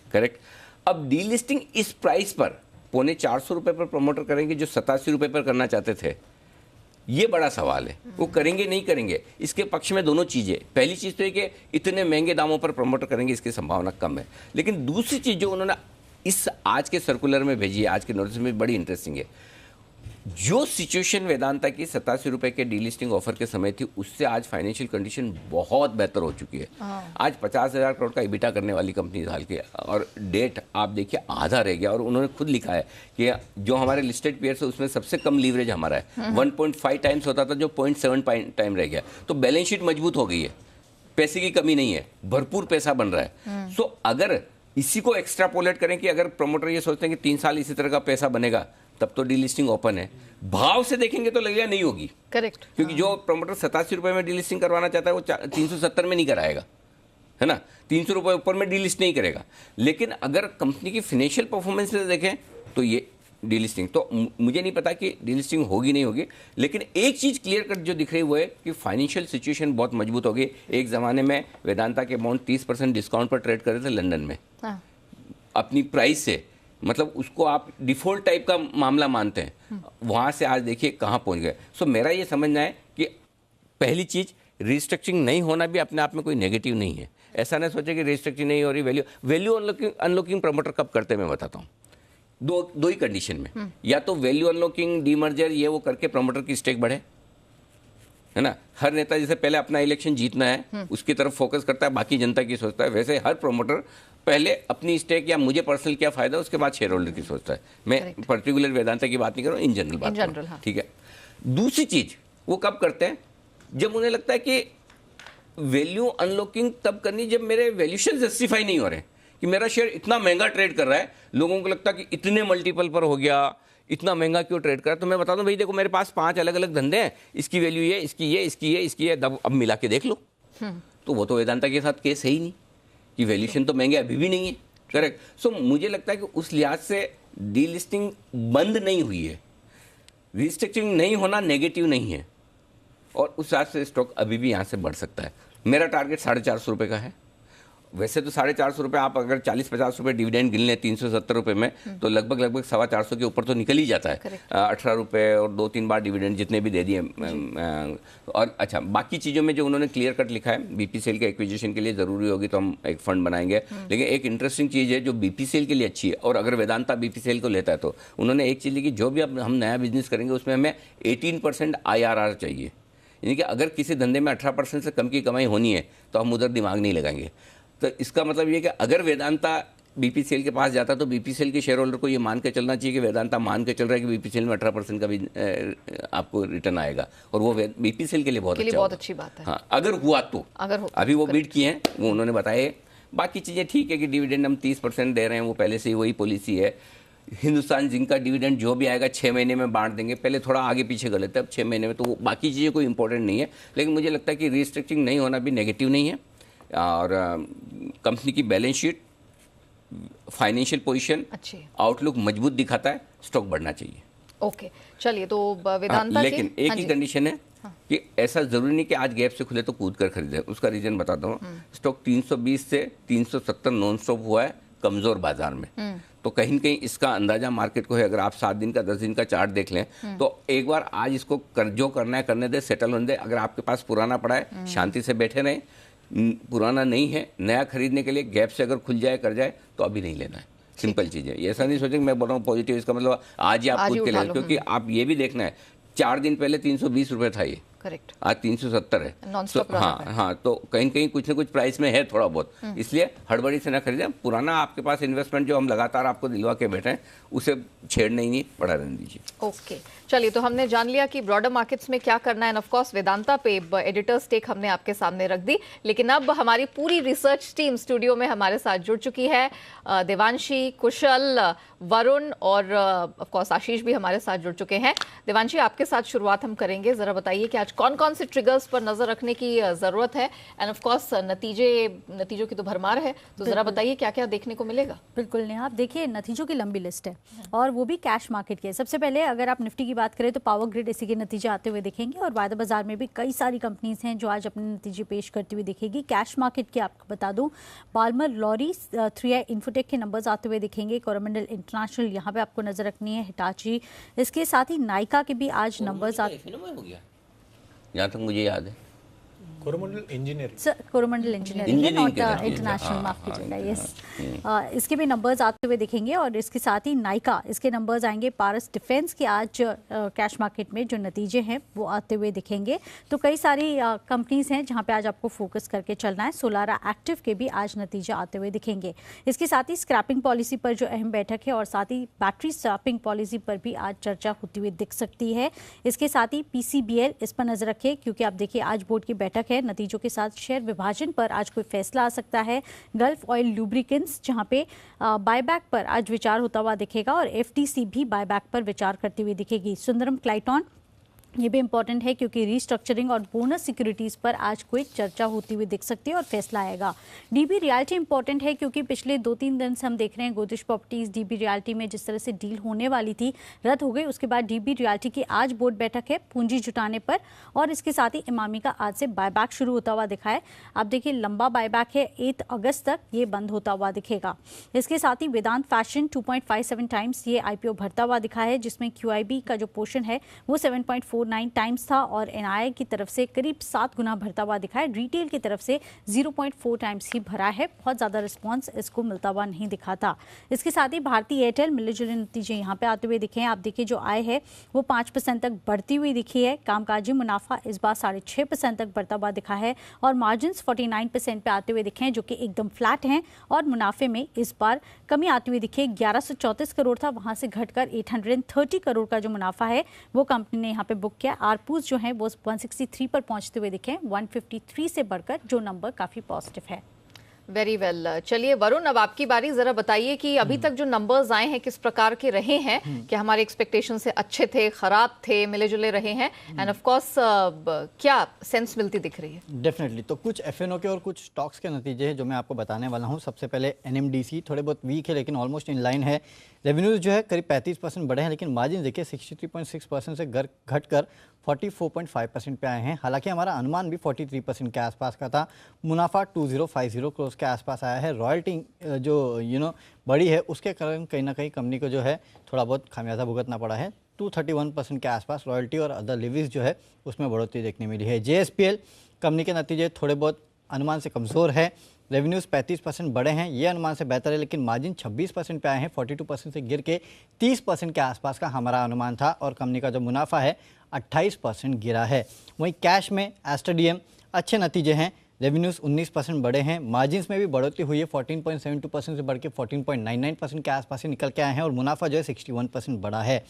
करेक्ट। अब डीलिस्टिंग इस प्राइस पर 325 रुपए पर प्रमोटर करेंगे जो 87 रुपए पर करना चाहते थे, ये बड़ा सवाल है। वो करेंगे नहीं करेंगे, इसके पक्ष में दोनों चीजें। पहली चीज तो है कि इतने महंगे दामों पर प्रमोटर करेंगे इसकी संभावना कम है, लेकिन दूसरी चीज जो उन्होंने इस आज के सर्कुलर में भेजी है, आज के नोटिस में बड़ी इंटरेस्टिंग है। जो सिचुएशन वेदांता की 87 रुपए के डीलिस्टिंग ऑफर के समय थी, उससे आज फाइनेंशियल कंडीशन बहुत बेहतर हो चुकी है। आज 50,000 करोड़ का EBITDA करने वाली कंपनी हाल की, और डेट आप देखिए आधा रह गया, और उन्होंने खुद लिखा है कि जो हमारे लिस्टेड पेयर्स है उसमें सबसे कम लीवरेज हमारा है। 1.5 टाइम्स होता था जो 0.7 टाइम रह गया, तो बैलेंस शीट मजबूत हो गई है, पैसे की कमी नहीं है, भरपूर पैसा बन रहा है। सो अगर इसी को एक्स्ट्रापोलेट करें कि अगर प्रमोटर ये सोचते हैं कि 3 साल इसी तरह का पैसा बनेगा, तब तो डीलिस्टिंग ओपन है। भाव से देखेंगे तो लगेगा नहीं होगी, करेक्ट, क्योंकि जो प्रमोटर 87 रुपए में डीलिस्टिंग करवाना चाहता है वो 370 में नहीं कराएगा, है ना, 300 रुपए ऊपर में डीलिस्ट नहीं करेगा। लेकिन अगर कंपनी की फाइनेंशियल परफॉर्मेंस से देखें तो ये डीलिस्टिंग, तो मुझे नहीं पता कि डीलिस्टिंग होगी नहीं होगी, लेकिन एक चीज क्लियर कट जो दिख रही है वो है कि फाइनेंशियल सिचुएशन बहुत मजबूत हो गई। एक जमाने में वेदांता के बॉन्ड 30% डिस्काउंट पर ट्रेड कर रहे थे लंदन में, हाँ। अपनी प्राइस से, मतलब उसको आप डिफॉल्ट टाइप का मामला मानते हैं, वहां से आज देखिए कहां पहुंच गए। सो मेरा ये समझना है कि पहली चीज, रिस्ट्रक्चरिंग नहीं होना भी अपने आप में कोई नेगेटिव नहीं है। ऐसा ना सोचे कि रिस्ट्रक्चरिंग नहीं हो रही, वैल्यू अनलॉकिंग प्रमोटर कब करते हैं मैं बताता हूँ। दो ही कंडीशन में, या तो वैल्यू अनलॉकिंग, डीमर्जर, ये वो करके प्रमोटर की स्टेक बढ़े, है ना। हर नेता जैसे पहले अपना इलेक्शन जीतना है उसकी तरफ फोकस करता है, बाकी जनता की सोचता है, वैसे हर प्रमोटर पहले अपनी स्टेक या मुझे पर्सनल क्या फायदा, उसके बाद शेयर होल्डर की सोचता है। मैं पर्टिकुलर वेदांता की बात नहीं कर रहा हूँ, इन जनरल बात कर रहा हूं, ठीक है। दूसरी चीज वो कब करते हैं, जब उन्हें लगता है कि वैल्यू अनलॉकिंग तब करनी जब मेरे वैल्यूशन जस्टिफाई नहीं हो रहे, कि मेरा शेयर इतना महंगा ट्रेड कर रहा है, लोगों को लगता है कि इतने मल्टीपल पर हो गया, इतना महंगा क्यों ट्रेड कर रहा है। तो मैं बता दूं भाई देखो मेरे पास 5 अलग अलग धंधे हैं, इसकी वैल्यू ये, इसकी ये, इसकी ये, इसकी ये, अब मिला के देख लो। तो वो तो वेदांता के साथ केस है ही नहीं कि वैल्यूशन तो महंगे अभी भी नहीं है, करेक्ट। सो मुझे लगता है कि उस लिहाज से डीलिस्टिंग बंद नहीं हुई है, रिस्ट्रक्चरिंग नहीं होना नेगेटिव नहीं है, और उस हिसाब से स्टॉक अभी भी यहाँ से बढ़ सकता है। मेरा टारगेट 450 रुपये का है। वैसे तो 450 रुपये, आप अगर 40-50 रुपये डिविडेंड गिन लें 370 रुपये में, तो लगभग 450 के ऊपर तो निकल ही जाता है। 18 रुपये और 2-3 बार डिविडेंड जितने भी दे दिए। और अच्छा, बाकी चीज़ों में जो उन्होंने क्लियर कट लिखा है, बीपीसीएल के एक्विजिशन के लिए ज़रूरी होगी तो हम एक फंड बनाएंगे। लेकिन एक इंटरेस्टिंग चीज़ है जो बीपीसीएल के लिए अच्छी है, और अगर वेदांता बीपीसीएल को लेता है तो उन्होंने एक चीज़ लिखी, जो भी अब हम नया बिजनेस करेंगे उसमें हमें 18% IRR चाहिए, यानी कि अगर किसी धंधे में 18% से कम की कमाई होनी है तो हम उधर दिमाग नहीं लगाएंगे। तो इसका मतलब ये कि अगर वेदांता बीपीसीएल के पास जाता तो बीपीसीएल के शेयर होल्डर को ये मान के चलना चाहिए कि वेदांता मान के चल रहा है कि बीपीसीएल में 18% का भी आपको रिटर्न आएगा, और वो बीपीसीएल के लिए बहुत अच्छी बात है। हाँ, अगर हुआ तो, अभी वो बीट किए हैं, वो उन्होंने बताए। बाकी चीज़ें ठीक है कि डिविडेंड हम 30% दे रहे हैं, वो पहले से ही वही पॉलिसी है। हिंदुस्तान जिंक का डिविडेंड जो भी आएगा 6 महीने में बांट देंगे, पहले थोड़ा आगे पीछे कर लेते हैं, अब 6 महीने में, तो वो बाकी चीज़ें कोई इंपॉर्टेंट नहीं है। लेकिन मुझे लगता है कि रिस्ट्रक्चरिंग नहीं होना भी नेगेटिव नहीं है, और कंपनी की balance sheet, financial position, outlook मजबूत दिखाता है, स्टॉक बढ़ना चाहिए। ओके, चलिए, तो वेदांता लेकिन एक ही कंडीशन है कि ऐसा जरूरी नहीं कि आज गैप से खुले तो कूद कर खरीदे। उसका रीजन बताता हूँ। स्टॉक 320 से 370 नॉन स्टॉप हुआ है कमजोर बाजार में, तो कहीं न कहीं इसका अंदाजा मार्केट को है। अगर आप 7 दिन का 10 दिन का चार्ट देख लें तो एक बार आज इसको जो करना है करने दे, सेटल होने दे। अगर आपके पास पुराना पड़ा है, शांति से बैठे रहें, पुराना नहीं है, नया खरीदने के लिए गैप से अगर खुल जाए कर जाए तो अभी नहीं लेना है। सिंपल चीज़ है, ऐसा नहीं सोचें कि मैं बोल रहा हूँ पॉजिटिव, इसका मतलब आज ही आप खुद के लें, क्योंकि आप ये भी देखना है 4 दिन पहले 320 रुपये था ये, करेक्ट, आज 370 है। नॉन स्टॉप हाँ, तो कहीं कहीं कुछ ना कुछ प्राइस में है थोड़ा बहुत, इसलिए हड़बड़ी से ना खरीदें। पुराना आपके पास इन्वेस्टमेंट जो हम लगातार आपको दिलवा के बैठे हैं उसे छेड़ना ही नहीं, पड़ा रहने दीजिए। ओके, चलिए, तो हमने जान लिया कि ब्रॉडर मार्केट्स में क्या करना है, एंड ऑफ कोर्स वेदांता पे एडिटर्स टेक हमने आपके सामने रख दी। लेकिन अब हमारी पूरी रिसर्च टीम स्टूडियो में हमारे साथ जुड़ चुकी है। देवांशी, कुशल, वरुण और ऑफ कोर्स आशीष भी हमारे साथ जुड़ चुके हैं। देवांशी, आपके साथ शुरुआत हम करेंगे। जरा बताइए कि आज कौन कौन से ट्रिगर्स पर नजर रखने की जरूरत है, एंड ऑफ कोर्स नतीजों की तो भरमार है, तो जरा बताइए क्या क्या देखने को मिलेगा। बिल्कुल नेहा, आप देखिए नतीजों की लंबी लिस्ट है और वो भी कैश मार्केट के। सबसे पहले अगर आप निफ्टी की बात करें तो पावर ग्रिड इसी के नतीजे आते हुए दिखेंगे, और वायदा बाजार में भी कई सारी कंपनीज हैं जो आज अपने नतीजे पेश करती हुई दिखेगी। कैश मार्केट के आपको बता दूं, बाल्मर लॉरी, 3i इन्फोटेक के नंबर्स आते हुए दिखेंगे। कोरोमंडल इंटरनेशनल यहाँ पे आपको नजर रखनी है, हिटाची, इसके साथ ही नाइका के भी आज नंबर्स आते, जहाँ तक मुझे याद है Coromandel engineering, sir Coromandel engineering not के साथ, इंटरनेशनल, हाँ, माफ हाँ, कीजिएगा, यस। इसके भी नंबर्स आते हुए दिखेंगे, और इसके साथ ही नाइका, इसके नंबर्स आएंगे। पारस डिफेंस के आज कैश मार्केट में जो नतीजे हैं वो आते हुए दिखेंगे। तो कई सारी कंपनीज हैं जहां पे आज आपको फोकस करके चलना है। सोलारा एक्टिव के भी आज नतीजे आते हुए दिखेंगे। इसके साथ ही स्क्रैपिंग पॉलिसी पर जो अहम बैठक है, और साथ ही बैटरी स्क्रैपिंग पॉलिसी पर भी आज चर्चा होती हुई दिख सकती है। इसके साथ ही PCBL, इस पर नजर रखें क्योंकि आप देखिए आज बोर्ड की बैठक है। नतीजों के साथ शेयर विभाजन पर आज कोई फैसला आ सकता है। गल्फ ऑयल लुब्रिकेंट्स, जहां पे बायबैक पर आज विचार होता हुआ दिखेगा, और FTC भी बायबैक पर विचार करती हुई दिखेगी। सुंदरम क्लाइटॉन, ये भी इंपॉर्टेंट है क्योंकि रीस्ट्रक्चरिंग और बोनस सिक्योरिटीज़ पर आज कोई चर्चा होती हुई दिख सकती है और फैसला आएगा। DB रियल्टी इंपॉर्टेंट है क्योंकि पिछले 2-3 दिन से हम देख रहे हैं गोदरेज प्रॉपर्टीज DB रियल्टी में जिस तरह से डील होने वाली थी रद्द हो गई। उसके बाद DB रियल्टी की आज बोर्ड बैठक है पूंजी जुटाने पर, और इसके साथ ही इमामी का आज से बायबैक शुरू होता हुआ दिखा है। आप देखिए लंबा बायबैक है, 8 अगस्त तक ये बंद होता हुआ दिखेगा। इसके साथ ही वेदांत फैशन 2.57 टाइम्स ये IPO भरता हुआ दिखा है, जिसमें QIB का जो पोर्शन है वो 7.49 टाइम्स था, और NII की तरफ से करीब 7 गुना भरता हुआ दिखा है। रिटेल की तरफ से 0.4 टाइम्स ही भरा है, बहुत ज़्यादा रिस्पॉन्स इसको मिलता हुआ नहीं दिखा था। इसके साथ ही भारतीय एयरटेल मिले जुले नतीजे यहाँ पे आते हुए दिखे हैं। आप देखिए जो आय है वो 5% तक बढ़ती हुई दिखी है। कामकाजी मुनाफा इस बार 6.5% तक बढ़ता हुआ दिखा है, और मार्जिन 49% पे आते हुए दिखे हैं जो कि एकदम फ्लैट हैं। और मुनाफे में इस बार कमी आती हुई दिखी है, 1134 करोड़ था, वहाँ से घटकर 830 करोड़ का जो मुनाफा है वो कंपनी ने यहाँ पे बुक किया। आरपूस जो है वो 163 पर पहुंचते हुए दिखे, 153 से बढ़कर, जो नंबर काफी पॉजिटिव है। वेरी वेल, चलिए वरुण, अब आपकी बारी। जरा बताइए कि अभी तक जो नंबर्स आए हैं किस प्रकार के रहे हैं, कि हमारे एक्सपेक्टेशन से अच्छे थे, खराब थे, मिले जुले रहे हैं, एंड ऑफ कोर्स क्या सेंस मिलती दिख रही है। डेफिनेटली, तो कुछ FNO के और कुछ स्टॉक्स के नतीजे हैं जो मैं आपको बताने वाला हूं। सबसे पहले NMDC थोड़े बहुत वीक है लेकिन ऑलमोस्ट इन लाइन है। रेवेन्यूज जो है करीब 35% बढ़े हैं, लेकिन मार्जिन देखिए 63.6% से घटकर 44.5% पे आए हैं। हालांकि हमारा अनुमान भी 43% के आसपास का था। मुनाफा 2050 करोड़ के आसपास आया है। रॉयल्टी जो बड़ी है उसके कारण कहीं ना कहीं कंपनी को जो है थोड़ा बहुत खामियाजा भुगतना पड़ा है। 231% के आसपास रॉयल्टी और अदर लिवीज जो है उसमें बढ़ोतरी देखने मिली है। JSPL कंपनी के नतीजे थोड़े बहुत अनुमान से कमज़ोर है। रेवेन्यूज़ 35% बढ़े हैं, ये अनुमान से बेहतर है, लेकिन मार्जिन 26% पे आए हैं, 42% से गिर के 30% के आसपास का हमारा अनुमान था, और कंपनी का जो मुनाफा है 28% गिरा है। वहीं कैश में एस्टर DM अच्छे नतीजे हैं। रेवेन्यूज़ 19% बढ़े हैं, मार्जिन्स में भी बढ़ोतरी हुई है, 14.72% से बढ़ के 14.99% के आसपास ही निकल के आए हैं, और मुनाफा जो है 61% बढ़ा है।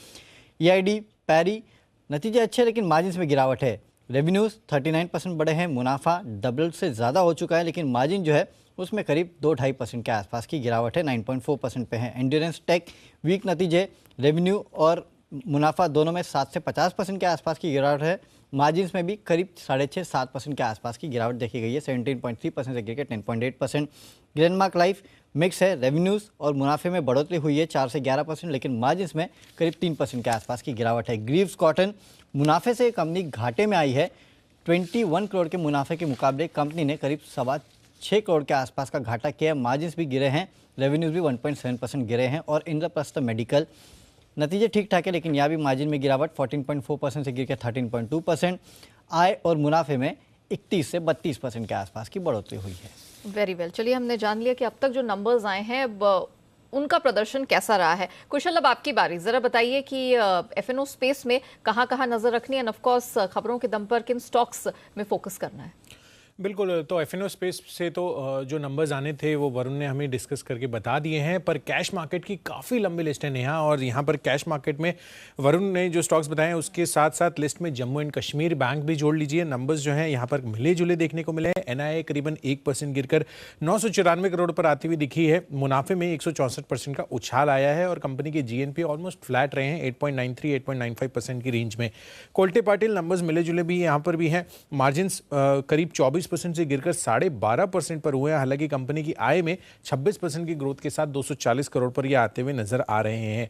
EID पैरी नतीजे अच्छे लेकिन मार्जिन्स में गिरावट है। रेवेन्यूज़ 39% बढ़े हैं, मुनाफा डबल से ज़्यादा हो चुका है, लेकिन मार्जिन जो है उसमें करीब 2-2.5% के आसपास की गिरावट है, 9.4% पे है। एंड्योरेंस टेक वीक नतीजे, रेवेन्यू और मुनाफा दोनों में 7 से 50% के आसपास की गिरावट है। मार्जिन्स में भी करीब 6.5-7% के आसपास की गिरावट देखी गई है, 17.3% से गिर के 10.8%। ग्लेनमार्क लाइफ मिक्स है, रेवेन्यूज़ और मुनाफे में बढ़ोतरी हुई है 4 से 11%, लेकिन मार्जिन्स में करीब 3% के आसपास की गिरावट है। ग्रीव्स कॉटन मुनाफे से कंपनी घाटे में आई है। 21 करोड़ के मुनाफे के मुकाबले कंपनी ने करीब 6.25 करोड़ के आसपास का घाटा किया है। मार्जिन्स भी गिरे हैं, रेवेन्यूज़ भी 1.7% गिरे हैं। और इंद्रप्रस्थ मेडिकल नतीजे ठीक ठाक है, लेकिन यहाँ भी मार्जिन में गिरावट 14.4% से गिर के 13.2%। आय और मुनाफे में 31 से 32% के आसपास की बढ़ोतरी हुई है। वेरी वेल, चलिए हमने जान लिया कि अब तक जो नंबर्स आए हैं, अब उनका प्रदर्शन कैसा रहा है। कुशल, अब आपकी बारी, जरा बताइए कि एफएनओ स्पेस में कहाँ कहाँ नजर रखनी है, एंड ऑफ कोर्स खबरों के दम पर किन स्टॉक्स में फोकस करना है। बिल्कुल, तो एफएनओ स्पेस से तो जो नंबर्स आने थे वो वरुण ने हमें डिस्कस करके बता दिए हैं, पर कैश मार्केट की काफ़ी लंबी लिस्ट है नेहा, और यहाँ पर कैश मार्केट में वरुण ने जो स्टॉक्स बताए हैं उसके साथ साथ लिस्ट में जम्मू एंड कश्मीर बैंक भी जोड़ लीजिए। नंबर्स जो हैं यहाँ पर मिले जुले देखने को मिले हैं। एनआईए करीबन 1% गिरकर 994 करोड़ पर आती हुई दिखी है। मुनाफे में 164% का उछाल आया है और कंपनी के जीएनपी ऑलमोस्ट फ्लैट रहे हैं 8.93-8.95% की रेंज में। कोल्टे पाटिल नंबर्स मिले जुले भी यहाँ पर भी हैं। मार्जिन्स करीब 24% से गिरकर 12.5% पर हुए हैं। हालांकि कंपनी की आय में 26% की ग्रोथ के साथ 240 करोड़ पर ये आते हुए नजर आ रहे हैं।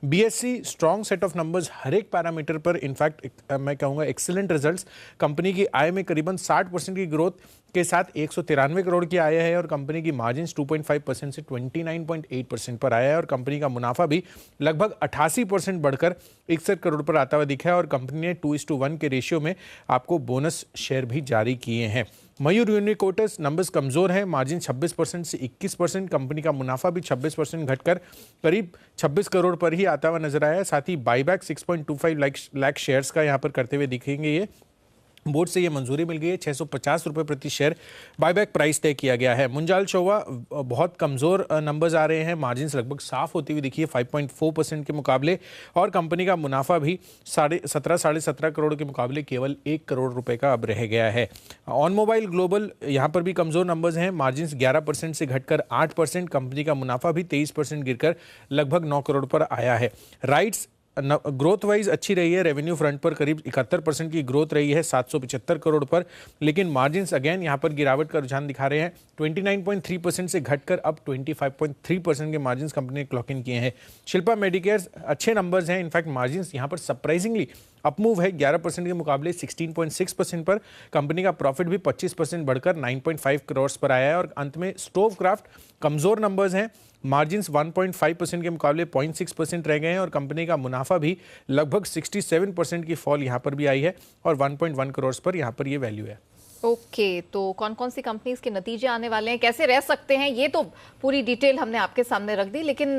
BSC strong set of numbers हर एक पैरामीटर पर, इनफैक्ट मैं कहूँगा एक्सीलेंट रिजल्ट्स। कंपनी की आय में करीबन 60% की ग्रोथ के साथ 193 करोड़ की आय है और कंपनी की मार्जिन्स 2.5% से 29.8% पर आया है और कंपनी का मुनाफा भी लगभग 88% बढ़कर 61 करोड़ पर आता हुआ दिखा है और कंपनी ने 2:1 के रेशियो में आपको बोनस शेयर भी जारी किए हैं। मयूर यूनिकोटस नंबर्स कमजोर हैं, मार्जिन 26% से 21%, कंपनी का मुनाफा भी 26% घटकर करीब 26 करोड़ पर ही आता हुआ नजर आया। साथ ही बाईबैक 6.25 लाख शेयर्स का यहाँ पर करते हुए दिखेंगे। ये बोर्ड से ये मंजूरी मिल गई है। 650 रुपये प्रति शेयर बायबैक प्राइस तय किया गया है। मुंजाल शोवा बहुत कमज़ोर नंबर्स आ रहे हैं, मार्जिन्स लगभग साफ होती हुई दिखी है 5.4% के मुकाबले और कंपनी का मुनाफा भी 17.5 करोड़ के मुकाबले केवल 1 करोड़ रुपए का अब रह गया है। ऑन मोबाइल ग्लोबल यहाँ पर भी कमज़ोर नंबर्स हैं, मार्जिन्स 11% से घटकर 8%, कंपनी का मुनाफा भी 23% गिरकर लगभग 9 करोड़ पर आया है। राइट्स ग्रोथ वाइज अच्छी रही है, रेवेन्यू फ्रंट पर करीब 71% की ग्रोथ रही है 775 करोड़ पर, लेकिन मार्जिन्स अगेन यहां पर गिरावट का रुझान दिखा रहे हैं। 29.3% से घटकर अब 25.3% के मार्जिन्स कंपनी ने क्लॉक इन किए हैं। शिल्पा मेडिकेयर अच्छे नंबर्स हैं, इनफैक्ट मार्जिन्स यहां पर सरप्राइजिंगली अपमूव है 11% के मुकाबले 16.6% पर। कंपनी का प्रॉफिट भी 25% बढ़कर 9.5 करोड़ पर आया है और अंत में स्टोव क्राफ्ट कमजोर नंबर्स हैं, मार्जिन्स 1.5% के मुकाबले 0.6% रह गए हैं और कंपनी का मुनाफा भी लगभग 67% की फॉल यहां पर भी आई है और 1.1 करोड़ पर यहां पर ये वैल्यू है। ओके, तो कौन कौन सी कंपनीज के नतीजे आने वाले हैं, कैसे रह सकते हैं, ये तो पूरी डिटेल हमने आपके सामने रख दी, लेकिन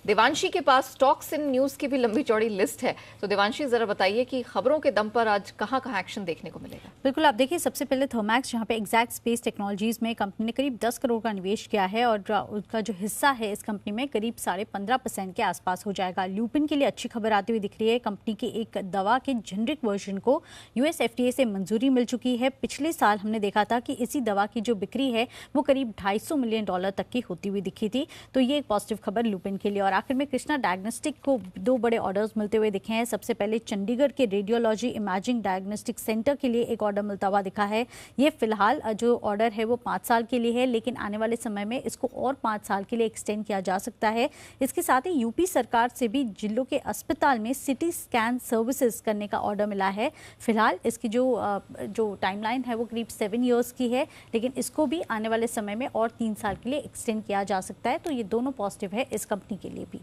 देवांशी के पास स्टॉक्स इन न्यूज़ की भी लंबी चौड़ी लिस्ट है। तो देवांशी, जरा बताइए कि खबरों के दम पर आज कहाँ कहाँ एक्शन देखने को मिलेगा। बिल्कुल, आप देखिए सबसे पहले थर्मैक्स, जहाँ पे एग्जैक्ट स्पेस टेक्नोलॉजीज में कंपनी ने करीब 10 करोड़ का निवेश किया है और उसका जो हिस्सा है इस कंपनी में करीब 15.5% के आसपास हो जाएगा। ल्यूपिन के लिए अच्छी खबर आती हुई दिख रही है। कंपनी की एक दवा के जेनरिक वर्जन को यूएस एफडीए से मंजूरी मिल चुकी है। पिछले साल हमने देखा था कि इसी दवा की जो बिक्री है वो करीब $250 मिलियन तक की होती हुई दिखी थी, तो ये एक पॉजिटिव खबर लुपिन के लिए। और आखिर में कृष्णा डायग्नोस्टिक को 2 बड़े ऑर्डर्स मिलते हुए दिखे हैं। सबसे पहले चंडीगढ़ के रेडियोलॉजी इमेजिंग डायग्नोस्टिक सेंटर के लिए एक ऑर्डर मिलता हुआ दिखा है। ये फिलहाल जो ऑर्डर है वो 5 साल के लिए है, लेकिन आने वाले समय में इसको और 5 साल के लिए एक्सटेंड किया जा सकता है। इसके साथ ही यूपी सरकार से भी जिलों के अस्पताल में सिटी स्कैन सर्विसेज करने का ऑर्डर मिला है। फिलहाल इसकी जो टाइमलाइन है वो करीब 7 ईयर्स की है, लेकिन इसको भी आने वाले समय में और 3 साल के लिए एक्सटेंड किया जा सकता है। तो ये दोनों पॉजिटिव है इस कंपनी के लिए भी।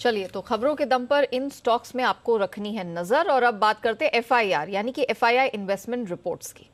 चलिए, तो खबरों के दम पर इन स्टॉक्स में आपको रखनी है नजर। और अब बात करते हैं एफआईआर यानी कि एफआईआई इन्वेस्टमेंट रिपोर्ट्स की।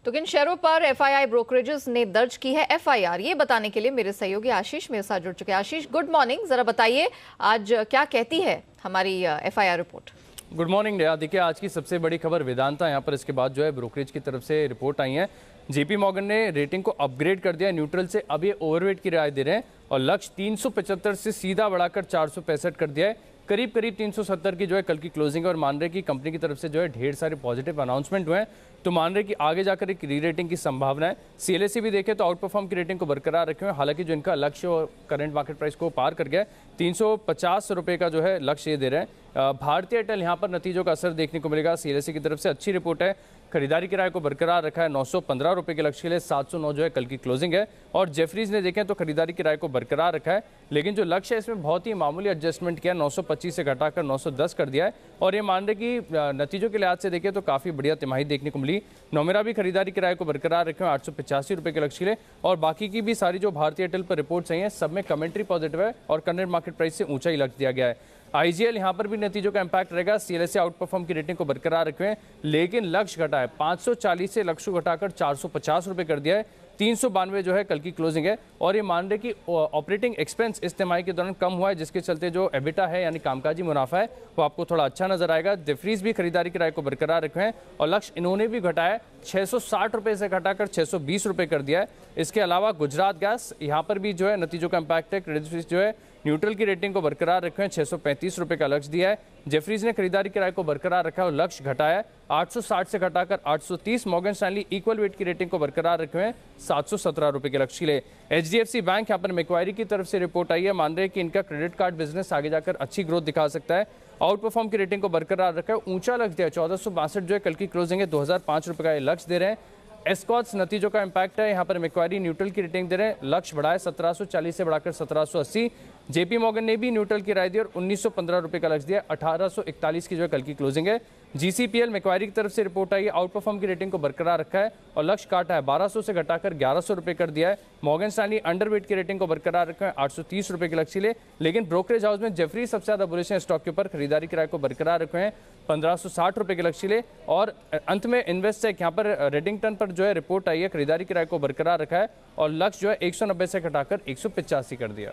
तो किन शेयरों पर एफआईआई ब्रोकरेजेस ने दर्ज की है एफआईआर, ये बताने के लिए मेरे सहयोगी आशीष मेरे साथ जुड़ चुके हैं। आशीष, गुड मॉर्निंग, जरा बताइए आज क्या कहती है हमारी FIR report. Good morning Neha. देखिए, आज की सबसे बड़ी खबर वेदांता, यहाँ पर इसके बाद जो है ब्रोकरेज की तरफ से रिपोर्ट आई है। जेपी मॉर्गन ने रेटिंग को अपग्रेड कर दिया, न्यूट्रल से अब ये ओवरवेट की राय दे रहे हैं और लक्ष्य 375 से सीधा बढ़ाकर 465 कर दिया है। करीब 370 की जो है कल की क्लोजिंग है और मान रहे कि कंपनी की तरफ से जो है ढेर सारे पॉजिटिव अनाउंसमेंट हुए हैं, तो मान रहे कि आगे जाकर एक री रेटिंग की संभावना है। सीएलएससी भी देखें तो आउट परफॉर्म की रेटिंग को बरकरार रखे हुए, हालांकि जो इनका लक्ष्य और करंट मार्केट प्राइस को पार कर गया है, 350 रुपये का जो है लक्ष्य ये दे रहे हैं। भारतीय एयरटेल यहाँ पर नतीजों का असर देखने को मिलेगा। सीएलएससी की तरफ से अच्छी रिपोर्ट है, खरीदारी किराए को बरकरार रखा है 915 रुपये के लक्ष्य के लिए, 709 जो है कल की क्लोजिंग है। और जेफरीज ने देखें तो खरीदारी किराए को बरकरार रखा है, लेकिन जो लक्ष्य है इसमें बहुत ही मामूली एडजस्टमेंट किया, 925 से घटाकर 910 कर दिया है। और ये मान रहे कि नतीजों के लिहाज से देखें तो काफ़ी बढ़िया तिमाही देखने को मिली। नोमेरा भी खरीदारी किराए को बरकरार रखे हुए 885 रुपये के लक्ष्य के लिए। और बाकी की भी सारी जो भारतीय एयरटेल पर रिपोर्ट्स आई हैं सब में कमेंट्री पॉजिटिव है और करंट मार्केट प्राइस से ऊंचा ही लक्ष्य दिया गया है। आईजीएल यहाँ पर भी नतीजों का इंपैक्ट रहेगा। सीएलएसए आउट परफॉर्म की रेटिंग को बरकरार रखे हैं, लेकिन लक्ष्य घटा है 540 से लक्ष्य को घटाकर 450 रुपए कर दिया है। 392 जो है कल की क्लोजिंग है, और ये मान रहे कि ऑपरेटिंग एक्सपेंस इस तिमाही के दौरान कम हुआ है, जिसके चलते जो एबिटा है यानी कामकाजी मुनाफा है वो आपको थोड़ा अच्छा नजर आएगा। जेफरीज भी खरीदारी की राय को बरकरार रखे हैं और लक्ष्य इन्होंने भी घटाया 660 रुपए से घटाकर 620 रुपए कर दिया है। इसके अलावा गुजरात गैस यहाँ पर भी जो है नतीजों का इंपैक्ट है। क्रेडिट स्विस जो है न्यूट्रल की रेटिंग को बरकरार रखे हैं, 635 रुपए का लक्ष्य दिया है। जेफरीज ने खरीदारी किराए को बरकरार रखा है और लक्ष्य घटाया है 860 से घटाकर 830। मॉर्गन स्टैनली इक्वल वेट की रेटिंग को बरकरार रखे हैं 717 रुपए के लक्ष्य के लिए। एचडीएफसी बैंक यहाँ पर मैक्वायरी की तरफ से रिपोर्ट आई है, मान रहे हैं कि इनका क्रेडिट कार्ड बिजनेस आगे जाकर अच्छी ग्रोथ दिखा सकता है। आउट परफॉर्म की रेटिंग को बरकरार रखा है, ऊंचा लक्ष्य दिया 1462 जो है कल की क्लोजिंग है, 2005 रुपए का ये लक्ष्य दे रहे हैं। एस्कॉट्स नतीजों का इंपैक्ट है, यहाँ पर मैक्वायरी न्यूट्रल की रेटिंग दे रहे हैं, लक्ष्य बढ़ाए 1740 से बढ़ाकर 1780। जेपी मॉर्गन ने भी न्यूट्रल की राय दी और 1915 रुपए का लक्ष्य दिया, 1841 की जो है कल की क्लोजिंग है। जीसीपीएल मैक्वायरी की तरफ से रिपोर्ट आई है, आउट परफॉर्म की रेटिंग को बरकरार रखा है और लक्ष्य काटा है 1200 से घटाकर 1100 रुपए कर दिया है। मॉर्गन स्टैनली अंडरवेट की रेटिंग को बरकरार रखा है 830 रुपए के लक्ष्य लिए, लेकिन ब्रोकरेज हाउस में जेफरी सबसे ज्यादा बुलिश है, स्टॉक के ऊपर खरीदारी किराए को बरकरार रखे हैं 1560 रुपए के लक्ष्य लिए। और अंत में इन्वेस्टेक यहाँ पर रेडिंगटन पर जो है रिपोर्ट आई है, खरीदारी किराए को बरकरार रखा है और लक्ष्य जो है 190 से घटाकर 185 कर दिया।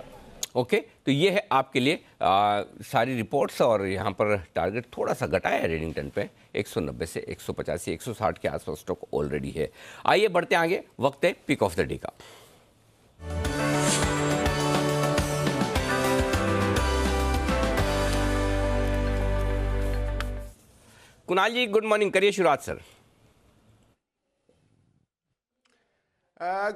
ओके, तो ये है आपके लिए सारी रिपोर्ट्स, और यहाँ पर टारगेट थोड़ा सा घटा है रेडिंगटन पे 190 से 185, 160 के आसपास स्टॉक ऑलरेडी है। आइए बढ़ते आगे, वक्त है पिक ऑफ द डे का। कुणाल जी गुड मॉर्निंग, करिए शुरुआत sir.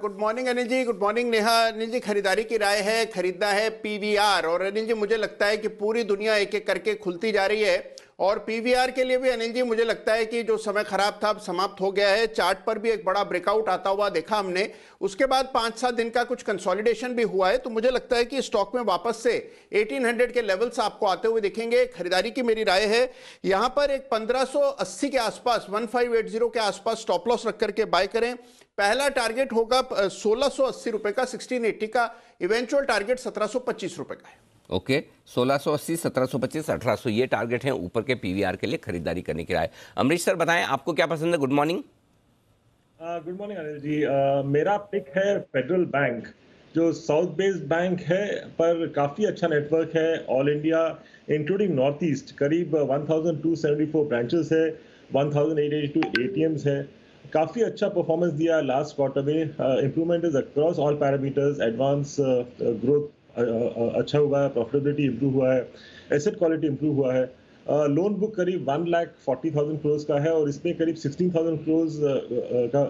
Good morning Anil ji, good morning Neha. Anil ji, खरीदारी की राय है, खरीदना है पीवीआर, और अनिल जी मुझे लगता है कि पूरी दुनिया एक एक करके खुलती जा रही है, और पीवीआर के लिए भी अनिल जी मुझे लगता है कि जो समय खराब था अब समाप्त हो गया है। चार्ट पर भी एक बड़ा ब्रेकआउट आता हुआ देखा हमने, उसके बाद 5-7 दिन का कुछ कंसोलिडेशन भी हुआ है, तो मुझे लगता है कि स्टॉक में वापस से 1800 के लेवल्स आपको आते हुए दिखेंगे। खरीदारी की मेरी राय है यहां पर एक 1580 के आसपास, 1580 के आसपास स्टॉप लॉस रख करके बाय करें। पहला टारगेट होगा 1680 रुपए का, 1680 का। इवेंचुअल टारगेट 1725 रुपए का है। ओके, 1680, 1725, 1800 ये टारगेट हैं ऊपर के पीवीआर के लिए खरीदारी करने की राय। अमरीश सर बताएं आपको क्या पसंद है। Good morning. Good morning Anil ji. मेरा पिक है फेडरल बैंक, जो साउथ बेस्ड बैंक है पर काफ़ी अच्छा नेटवर्क है। All India including north east करीब 1274 ब्रांचेस है, 1882 एटीएम्स है। काफ़ी अच्छा परफॉर्मेंस दिया लास्ट क्वार्टर में। Improvement is across all parameters, advance growth अच्छा हुआ है, प्रॉफिटेबिलिटी इंप्रूव हुआ है, एसेट क्वालिटी इंप्रूव हुआ है। लोन बुक करीब 1,40,000 करोड़ का है और इसमें करीब 16,000 करोड़ का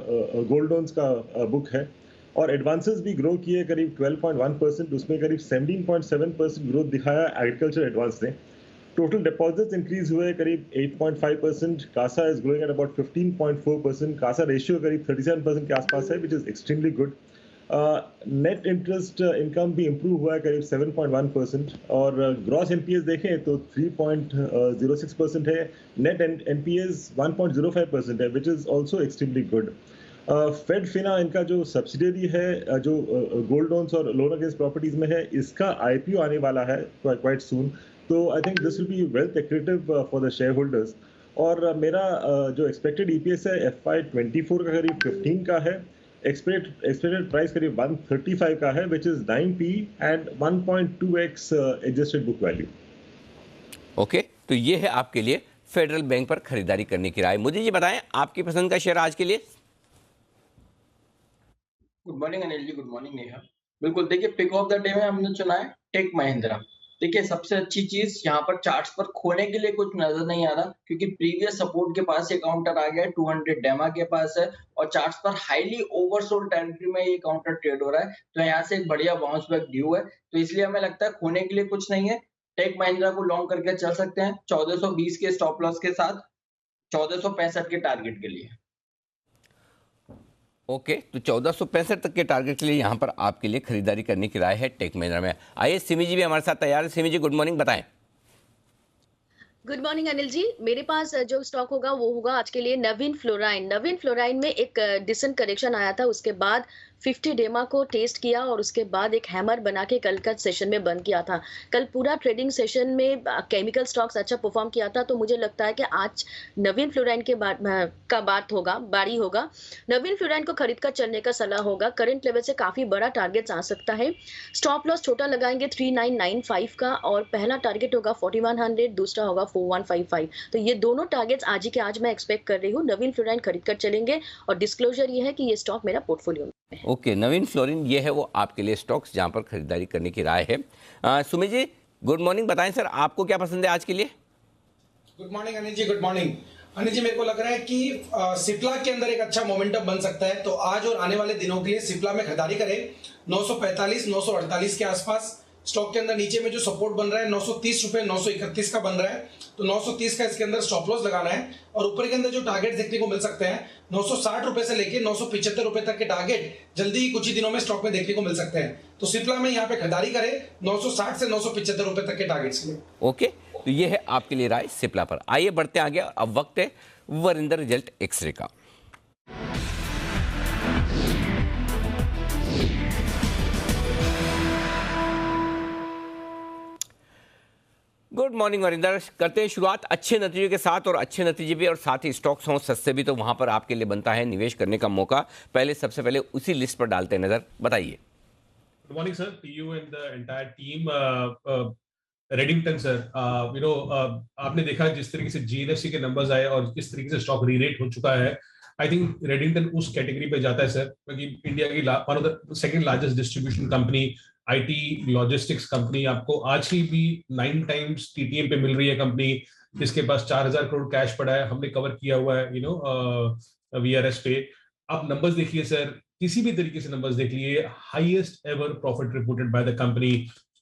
गोल्ड लोन्स का बुक है, और एडवांसेस भी ग्रो किए करीब 12.1%, उसमें करीब 17.7% ग्रोथ दिखाया एग्रीकल्चर एडवांस ने। टोटल डिपॉजिट्स इंक्रीज हुए करीब 8.5%, CASA is growing at about 15.4%, CASA ratio करीब 37% के आसपास है, which is extremely good. Net interest income भी इम्प्रूव हुआ है करीब 7.1%, और ग्रॉस एनपीएस देखें तो 3.06% है, नेट एनपीएस 1.05% है, which is also extremely good. Fedfina इनका जो सब्सिडरी है जो गोल्ड लोन्स और लोन अगेंस्ट प्रॉपर्टीज में है, इसका आईपीओ आने वाला है क्वाइट सून, तो I think this will be wealth accretive for the shareholders. और मेरा जो एक्सपेक्टेड ईपीएस है FY24 का करीब 15 का है, एक्सपेक्टेड प्राइस करीब 135 का है, which is 9p and 1.2x adjusted book value. Okay, तो ये है आपके लिए फेडरल बैंक पर खरीदारी करने की राय। मुझे ये बताएं आपकी पसंद का शेयर आज के लिए। Good morning Anil ji, good morning Neha. बिल्कुल, देखिए पिक ऑफ द डे में हमने चुना है टेक महिंद्रा। देखिए सबसे अच्छी चीज यहाँ पर चार्ट्स पर खोने के लिए कुछ नजर नहीं आ रहा, क्योंकि प्रीवियस सपोर्ट के पास ये काउंटर आ गया है, 200 डेमा के पास है, और चार्ट्स पर हाईली ओवरसोल्ड टेरिटरी में ये काउंटर ट्रेड हो रहा है, तो यहाँ से एक बढ़िया बाउंस बैक ड्यू है, तो इसलिए हमें लगता है खोने के लिए कुछ नहीं है। टेक महिंद्रा को लॉन्ग करके चल सकते हैं 1420 के स्टॉप लॉस के साथ, 1465 के टारगेट के लिए। ओके, तो 1465 तक के टारगेट के लिए यहाँ पर आपके लिए खरीदारी करने की राय है टेक महिंद्रा में। आइए सिमी जी भी हमारे साथ तैयार है। सिमी जी गुड मॉर्निंग, बताएं। गुड मॉर्निंग अनिल जी। मेरे पास जो स्टॉक होगा वो होगा आज के लिए नवीन फ्लोराइन। नवीन फ्लोराइन में एक डिसेंट करेक्शन आया था, उसके बाद 50 डेमा को टेस्ट किया और उसके बाद एक हैमर बना के कल का सेशन में बंद किया था। कल पूरा ट्रेडिंग सेशन में केमिकल स्टॉक्स अच्छा परफॉर्म किया था, तो मुझे लगता है कि आज नवीन फ्लोराइन के बाद का बारी होगा। नवीन फ्लोराइन को खरीद कर चलने का सलाह होगा। करंट लेवल से काफी बड़ा टारगेट आ सकता है। स्टॉप लॉस छोटा लगाएंगे 3995 का, और पहला टारगेट होगा 4100, दूसरा होगा 4155। तो ये दोनों टारगेट्स आज ही के आज मैं एक्सपेक्ट कर रही हूँ। नवीन फ्लोराइन खरीद कर चलेंगे, और डिस्क्लोजर ये है कि ये स्टॉक मेरा पोर्टफोलियो में है। ओके, नवीन फ्लोरिन ये है वो आपके लिए स्टॉक्स जहां पर खरीदारी करने की राय है। सुमित जी गुड मॉर्निंग, बताएं सर आपको क्या पसंद है आज के लिए? Good morning Anil ji, good morning Anil जी। मेरे को लग रहा है कि सिप्ला के अंदर एक अच्छा मोमेंटम बन सकता है, तो आज और आने वाले दिनों के लिए सिप्ला में खरीदारी करें 945 948 के आसपास। स्टॉक के अंदर नीचे में जो सपोर्ट बन रहा है 930 रुपए 931 का बन रहा है, तो 930 का इसके अंदर स्टॉप लॉस लगाना है। और ऊपर के अंदर जो टारगेट देखने को मिल सकते हैं 960 रुपए से लेके 975 रुपए तक के टारगेट जल्दी ही कुछ ही दिनों में स्टॉक में देखने को मिल सकते हैं। तो सिप्ला में यहाँ पे खरीदारी करें 960 से 975 रुपए तक के टारगेट्स के लिए। ओके, तो ये है आपके लिए राय सिप्ला पर। आइए बढ़ते आगे, अब वक्त है वरिंदर रिजल्ट एक्सरे का। गुड मॉर्निंग वरिंदर, करते हैं शुरुआत अच्छे नतीजे के साथ, और अच्छे नतीजे भी और साथ ही स्टॉक्स हों सस्ते भी, तो वहां पर आपके लिए बनता है निवेश करने का मौका। सबसे पहले उसी लिस्ट पर डालते हैं नजर, बताइए। Good morning sir, to you and the entire team. Redington sir, आपने देखा जिस तरीके से जीएनएफसी के नंबर्स आए और किस तरीके से स्टॉक रीरेट हो चुका है। आई थिंक रेडिंगटन उस कैटेगरी पे जाता है सर, क्योंकि इंडिया की one of the second largest distribution company, IT logistics company, आपको आज ही भी 9 टाइम्स टीटीएम पे मिल रही है कंपनी, जिसके पास 4000 करोड़ कैश पड़ा है, हमने कवर किया हुआ है वीआरएस पे। आप नंबर्स देखिए सर, किसी भी तरीके से नंबर्स देख लिए, highest ever profit reported by the company.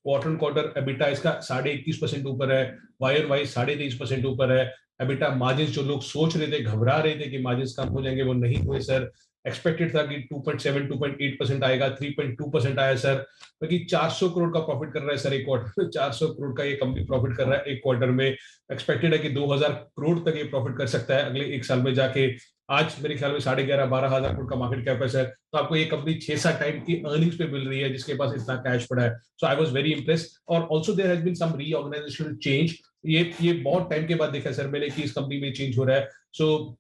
Quarter on quarter EBITDA इसका 21.5% ऊपर है, वाई ऑन वाई 23.5% ऊपर है। एबिटा मार्जिन जो लोग सोच रहे थे, घबरा रहे थे कि मार्जिन कम हो जाएंगे, वो नहीं हुए सर। एक्सपेक्टेड था कि 2.7 2.8% आएगा, 3.2% आया सर। क्योंकि 400 करोड़ का प्रॉफिट कर रहा है सर एक क्वार्टर में, 400 करोड़ का ये कंपनी प्रॉफिट कर रहा है एक क्वार्टर में। एक्सपेक्टेड है कि 2000 करोड़ तक ये प्रॉफिट कर सकता है अगले एक साल में जाके। आज मेरे ख्याल में 11.5-12 हजार करोड़ का मार्केट कैप है सर, तो आपको ये कंपनी 6-7 टाइम की अर्निंग्स पे मिल रही है, जिसके पास इतना कैश पड़ा है। So I was very impressed. और also there has been some reorganizational change. ये बहुत टाइम के बाद देखा सर मैंने कि इस कंपनी में चेंज हो रहा है। सो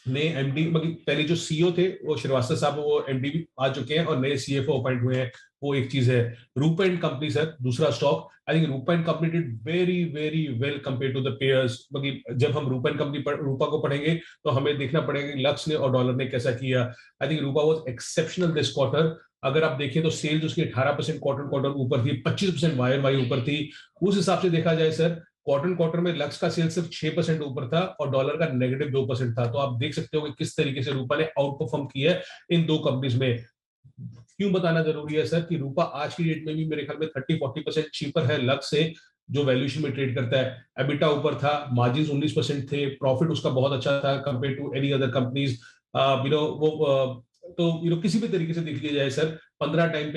नए एमडी, पहले जो सीईओ थे वो श्रीवास्तव साहब, वो एमडी आ चुके हैं और नए सीएफओ अपॉइंट हुए हैं, वो एक चीज है। रूपा एंड कंपनी सर दूसरा stock, I think Rupa and company did very very well compare to the peers. जब हम रूपा एंड कंपनी रूपा को पढ़ेंगे तो हमें देखना पड़ेगा कि लक्स ने और डॉलर ने कैसा किया। आई think Rupa was exceptional this quarter. अगर आप देखें तो सेल्स उसकी 18% क्वार्टर ऊपर थी, 25% वाई वाई ऊपर थी। उस हिसाब से देखा जाए सर, क्वार्टर में लक्स का सेल सिर्फ 6% ऊपर था और डॉलर का -2% था। तो आप देख सकते हो कि किस तरीके से रूपा ने आउट परफॉर्म किया है इन दो कंपनीज में। क्यों बताना जरूरी है सर कि रूपा आज की डेट में भी मेरे ख्याल में 30-40% चीपर है लक्स से, जो वैल्यूएशन में ट्रेड करता है। एबिटा ऊपर था, मार्जिन 19% थे, प्रॉफिट उसका बहुत अच्छा था compare to any other companies. तो किसी भी तरीके से देख लिया जाए सर, 15 टाइम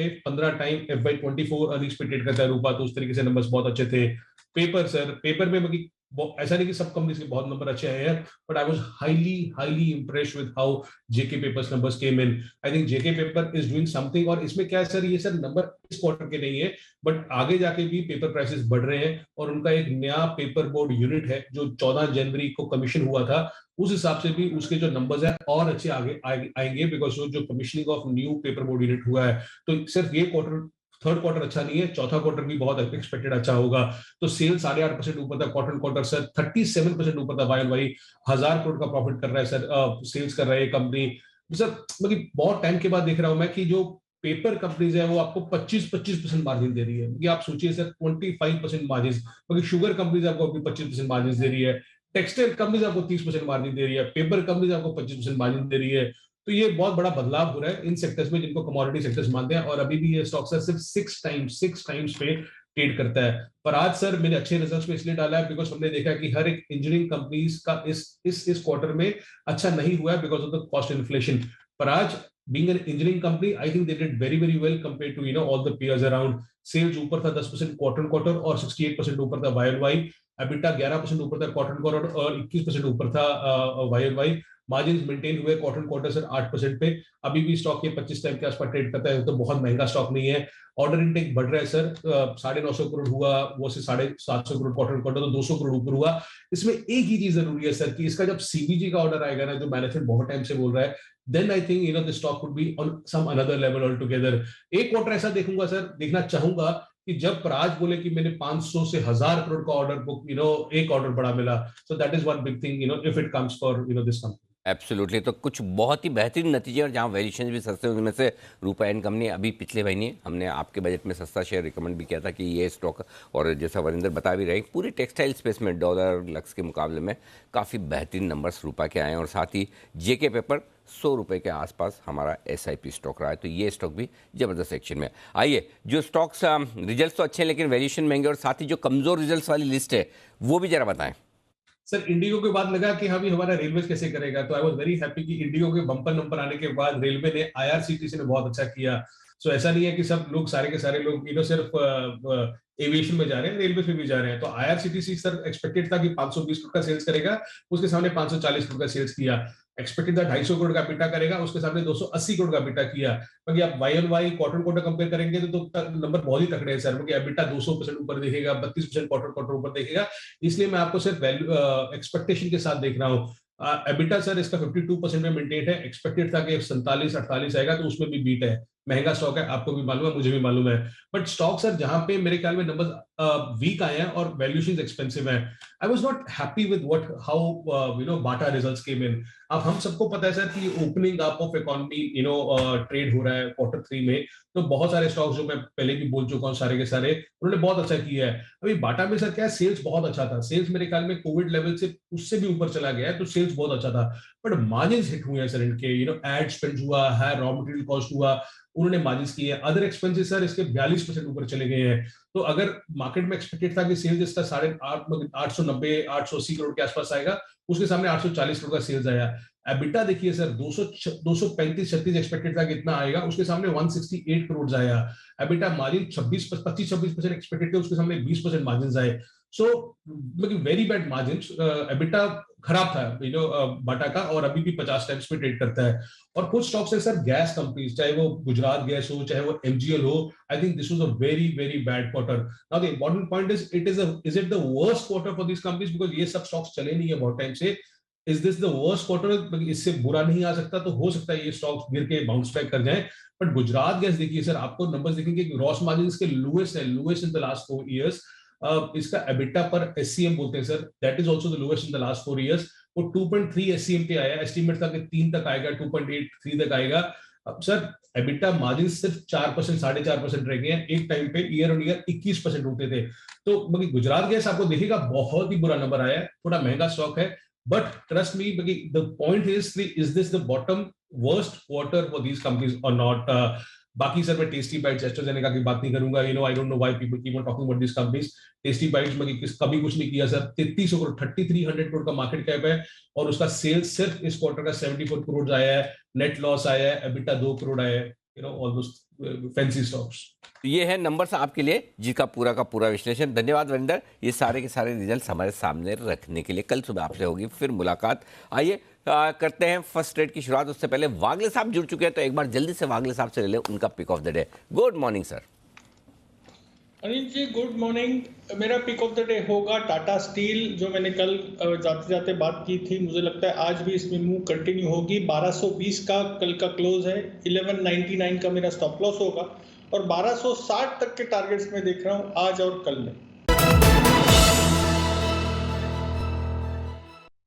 FY24 अर्निंग्स पे ट्रेड करता है रूपा, तो उस तरीके से नंबर्स बहुत अच्छे थे। पेपर सर, पेपर में ऐसा नहीं कि सब कंपनीज के बहुत नंबर अच्छे आए हैं, but I was highly impressed with how JK papers numbers came in. I think JK paper is doing something. और इसमें क्या है सर, ये सर नंबर इस क्वार्टर के नहीं है, बट आगे जाके भी पेपर प्राइसेस बढ़ रहे हैं। और उनका एक नया पेपर बोर्ड यूनिट है जो 14 जनवरी को कमीशन हुआ था, उस हिसाब से भी उसके जो नंबर्स हैं और अच्छे आगे आएंगे, बिकॉज जो commissioning of new paper board unit हुआ है। तो सिर्फ ये थर्ड क्वार्टर अच्छा नहीं है, चौथा क्वार्टर भी बहुत एक्सपेक्टेड अच्छा होगा। तो सेल 8.5% ऊपर था क्वार्टर सर, 37% ऊपर था वाई ऑन वाई। 1000 करोड़ का प्रॉफिट कर रहा है सर, सेल्स कर रहा है ये कंपनी सर। बहुत टाइम के बाद देख रहा हूं मैं कि जो पेपर कंपनीज है वो आपको 25% मार्जिन दे रही है। ये आप सोचिए सर, 25% मार्जिन। शुगर कंपनीज आपको अपनी 25% मार्जिन दे रही है, टेक्सटाइल कंपनीज आपको 30% मार्जिन दे रही है, पेपर कंपनीज आपको 25% मार्जिन दे रही है। तो ये बहुत बड़ा बदलाव हो रहा है इन सेक्टर्स में जिनको कमोडिटी सेक्टर्स मानते हैं। और अभी भी ये स्टॉक सर सिर्फ 6 टाइम्स पे ट्रेड करता है। पर आज सर मैंने अच्छे रिजल्ट्स में इसलिए डाला है बिकॉज हमने देखा कि हर एक इंजीनियरिंग कंपनीज का इस क्वार्टर में अच्छा नहीं हुआ है because of the cost inflation. पर आज being an engineering company, I think they did very very well compared to all the peers around. Sales ऊपर था 10% क्वार्टर और 68% ऊपर था वाई ऑन वाई। एबिटा 11% ऊपर था क्वार्टर क्वार्टर और 21% ऊपर था YoY। मार्जिन मेंटेन हुए क्वार्टर क्वार्टर सर 8% पे। अभी भी स्टॉक ये 25 टाइम के आसपास ट्रेड करता है, तो बहुत महंगा स्टॉक नहीं है। ऑर्डर इनटेक बढ़ रहा है सर, 950 करोड़ हुआ, वो से 750 करोड़ क्वार्टर क्वार्टर, तो 200 करोड़ ऊपर हुआ। इसमें एक ही चीज जरूरी है सर कि इसका जब CBG का ऑर्डर आएगा ना, जो मैनेजमेंट बहुत टाइम से बोल रहा है, then I think the stock would be on some another level all together. एक क्वार्टर ऐसा देखूंगा सर, देखना चाहूंगा कि जब पराज बोले कि मैंने 500 से 1000 करोड़ का ऑर्डर बुक, एक ऑर्डर बड़ा मिला, so that is one big thing if it comes for this company. Absolutely. तो कुछ बहुत ही बेहतरीन नतीजे और जहां वैल्यूएशन भी सस्ते, उनमें से रूपा इनकम ने अभी पिछले महीने हमने आपके बजट में सस्ता शेयर रिकमेंड भी किया था कि ये स्टॉक, और जैसा वरिंदर बता भी रहे, पूरे टेक्सटाइल स्पेस में डॉलर लक्स के मुकाबले में काफ़ी बेहतरीन नंबर्स रूपा के आए हैं। और साथ ही जेके पेपर 100 रुपये के आसपास हमारा SIP स्टॉक रहा है, तो ये स्टॉक भी जबरदस्त एक्शन में। आइए, जो स्टॉक्स रिजल्ट तो अच्छे हैं लेकिन वैल्यूएशन महंगे, और साथ ही जो कमज़ोर रिजल्ट वाली लिस्ट है वो भी जरा बताएं। सर इंडिगो के बाद लगा कि अभी हमारा रेलवे कैसे करेगा, तो आई वाज वेरी हैप्पी कि इंडिगो के बम्पर नंबर आने के बाद रेलवे ने IRCTC ने बहुत अच्छा किया। सो ऐसा नहीं है कि सब लोग सारे के सारे लोग सिर्फ एविएशन में जा रहे हैं, रेलवे में भी जा रहे हैं। तो IRCTC सर एक्सपेक्टेड था कि 520 करोड़ का सेल्स करेगा, उसके सामने 540 करोड़ का सेल्स किया। एक्सपेक्टेड था 250 करोड़ का बिटा करेगा, उसके सामने 280 करोड़ का बिटा किया। क्योंकि आप YoY क्वार्टर क्वार्टर कंपेयर करेंगे तो नंबर बहुत ही तकड़े हैं सर, क्योंकि बिटा 200% ऊपर दिखेगा, 32% क्वार्टर क्वार्टर ऊपर दिखेगा। इसलिए मैं आपको सिर्फ एक्सपेक्टेशन के साथ देख रहा हूँ। एबिटा सर इसका 52% में मेंटेन है, एक्सपेक्टेड था कि 47-48 आएगा, तो उसमें भी बीट है। महंगा स्टॉक है, आपको भी मालूम है, मुझे भी मालूम है। बट स्टॉक सर जहां पे मेरे ख्याल में नंबर वीक आए हैं और वैल्यूएशन एक्सपेंसिव है, I was not happy with how Bata results came in. अब हम सबको पता है सर कि opening up of economy trade हो रहा है क्वार्टर 3 में, तो बहुत सारे स्टॉक्स जो मैं पहले भी बोल चुका हूँ सारे के सारे, उन्होंने बहुत अच्छा किया है। अभी बाटा में सर क्या है, सेल्स बहुत अच्छा था, सेल्स मेरे ख्याल में कोविड लेवल से उससे भी ऊपर चला गया है, तो सेल्स बहुत अच्छा था। बट मार्जिन हिट हुए हैं सर इनके, एड स्पेंड हुआ है, रॉ मटेरियल कॉस्ट हुआ, उन्होंने मार्जिन किए हैं। अदर एक्सपेंसेस सर इसके 42% ऊपर चले गए हैं। तो अगर मार्केट में एक्सपेक्टेड था कि सेल्स इसका 880 करोड़ के आसपास आएगा, उसके सामने 840 करोड़ का सेल्स आया। एबिटा देखिए सर 235-36 एक्सपेक्टेड था कि इतना आएगा, उसके सामने 168 करोड़ आया। एबिटा मार्जिन 25-26% एक्सपेक्टेड थे, उसके सामने 20% मार्जिन आए। So very bad margin. EBITDA खराब था बाटा का, और अभी भी 50 टाइम्स पे ट्रेड करता है। और कुछ स्टॉक्स है सर गैस कंपनीज, चाहे वो गुजरात गैस हो, चाहे वो MGL हो, आई think this was a very very bad quarter. Now the important point is is it the worst quarter for this companies, because ये सब स्टॉक्स चले नहीं है बहुत टाइम से। Is this the worst quarter? इससे बुरा नहीं आ सकता, तो हो सकता है ये स्टॉक्स गिर के बाउंस बैक कर जाएं। बट गुजरात गैस देखिए सर, आपको नंबर्स देखेंगे, ग्रॉस मार्जिन के लोएस्ट है, lowest in the last 4 years. इसका एबिटा पर SCM बोलते हैं sir, that is also the lowest in the last 4 years. वो 2.3 SCM पे आया, एस्टिमेट था कि 3 तक आएगा, 2.8 3 तक आएगा। अब सर एबिटा मार्जिन सिर्फ 4%, 4.5% रह गए हैं। एक टाइम पे ईयर ऑन ईयर 21% होते थे। तो गुजरात गैस आपको देखेगा बहुत ही बुरा नंबर आया है, थोड़ा महंगा स्टॉक है। But trust me, the point is this the bottom worst quarter for these companies और नॉट? बाकी सर मैं टेस्टी बाइट्स, एस्ट्राजेनेका की बात नहीं करूंगा। I don't know why people keep on talking about this companies. Tasty bytes में कभी कुछ नहीं किया सर, 3300 करोड़ 3300 करोड़ का मार्केट कैप है, और उसका सेल्स सिर्फ इस क्वार्टर का 74 करोड़ आया है, नेट लॉस आया है, एबिटा 2 करोड़ आया है। All those fancy stocks. ये है नंबर्स आपके लिए, जिसका पूरा का पूरा विश्लेषण। धन्यवाद वरिंदर, ये सारे के सारे रिजल्ट्स हमारे सामने रखने के लिए। कल सुबह आपसे होगी फिर मुलाकात। आइए करते हैं फर्स्ट ट्रेड की शुरुआत। उससे पहले वागले साहब जुड़ चुके हैं, तो एक बार जल्दी से वागले साहब से ले लें उनका pick of the day. Good morning sir. Anil ji good morning. मेरा पिक ऑफ द डे होगा टाटा स्टील, जो मैंने कल जाते जाते बात की थी। मुझे लगता है आज भी इसमें मूव कंटिन्यू होगी। 1220 का कल का क्लोज है, 1199 का मेरा स्टॉप लॉस होगा, और 1260 तक के टारगेट्स में देख रहा हूँ आज और कल में।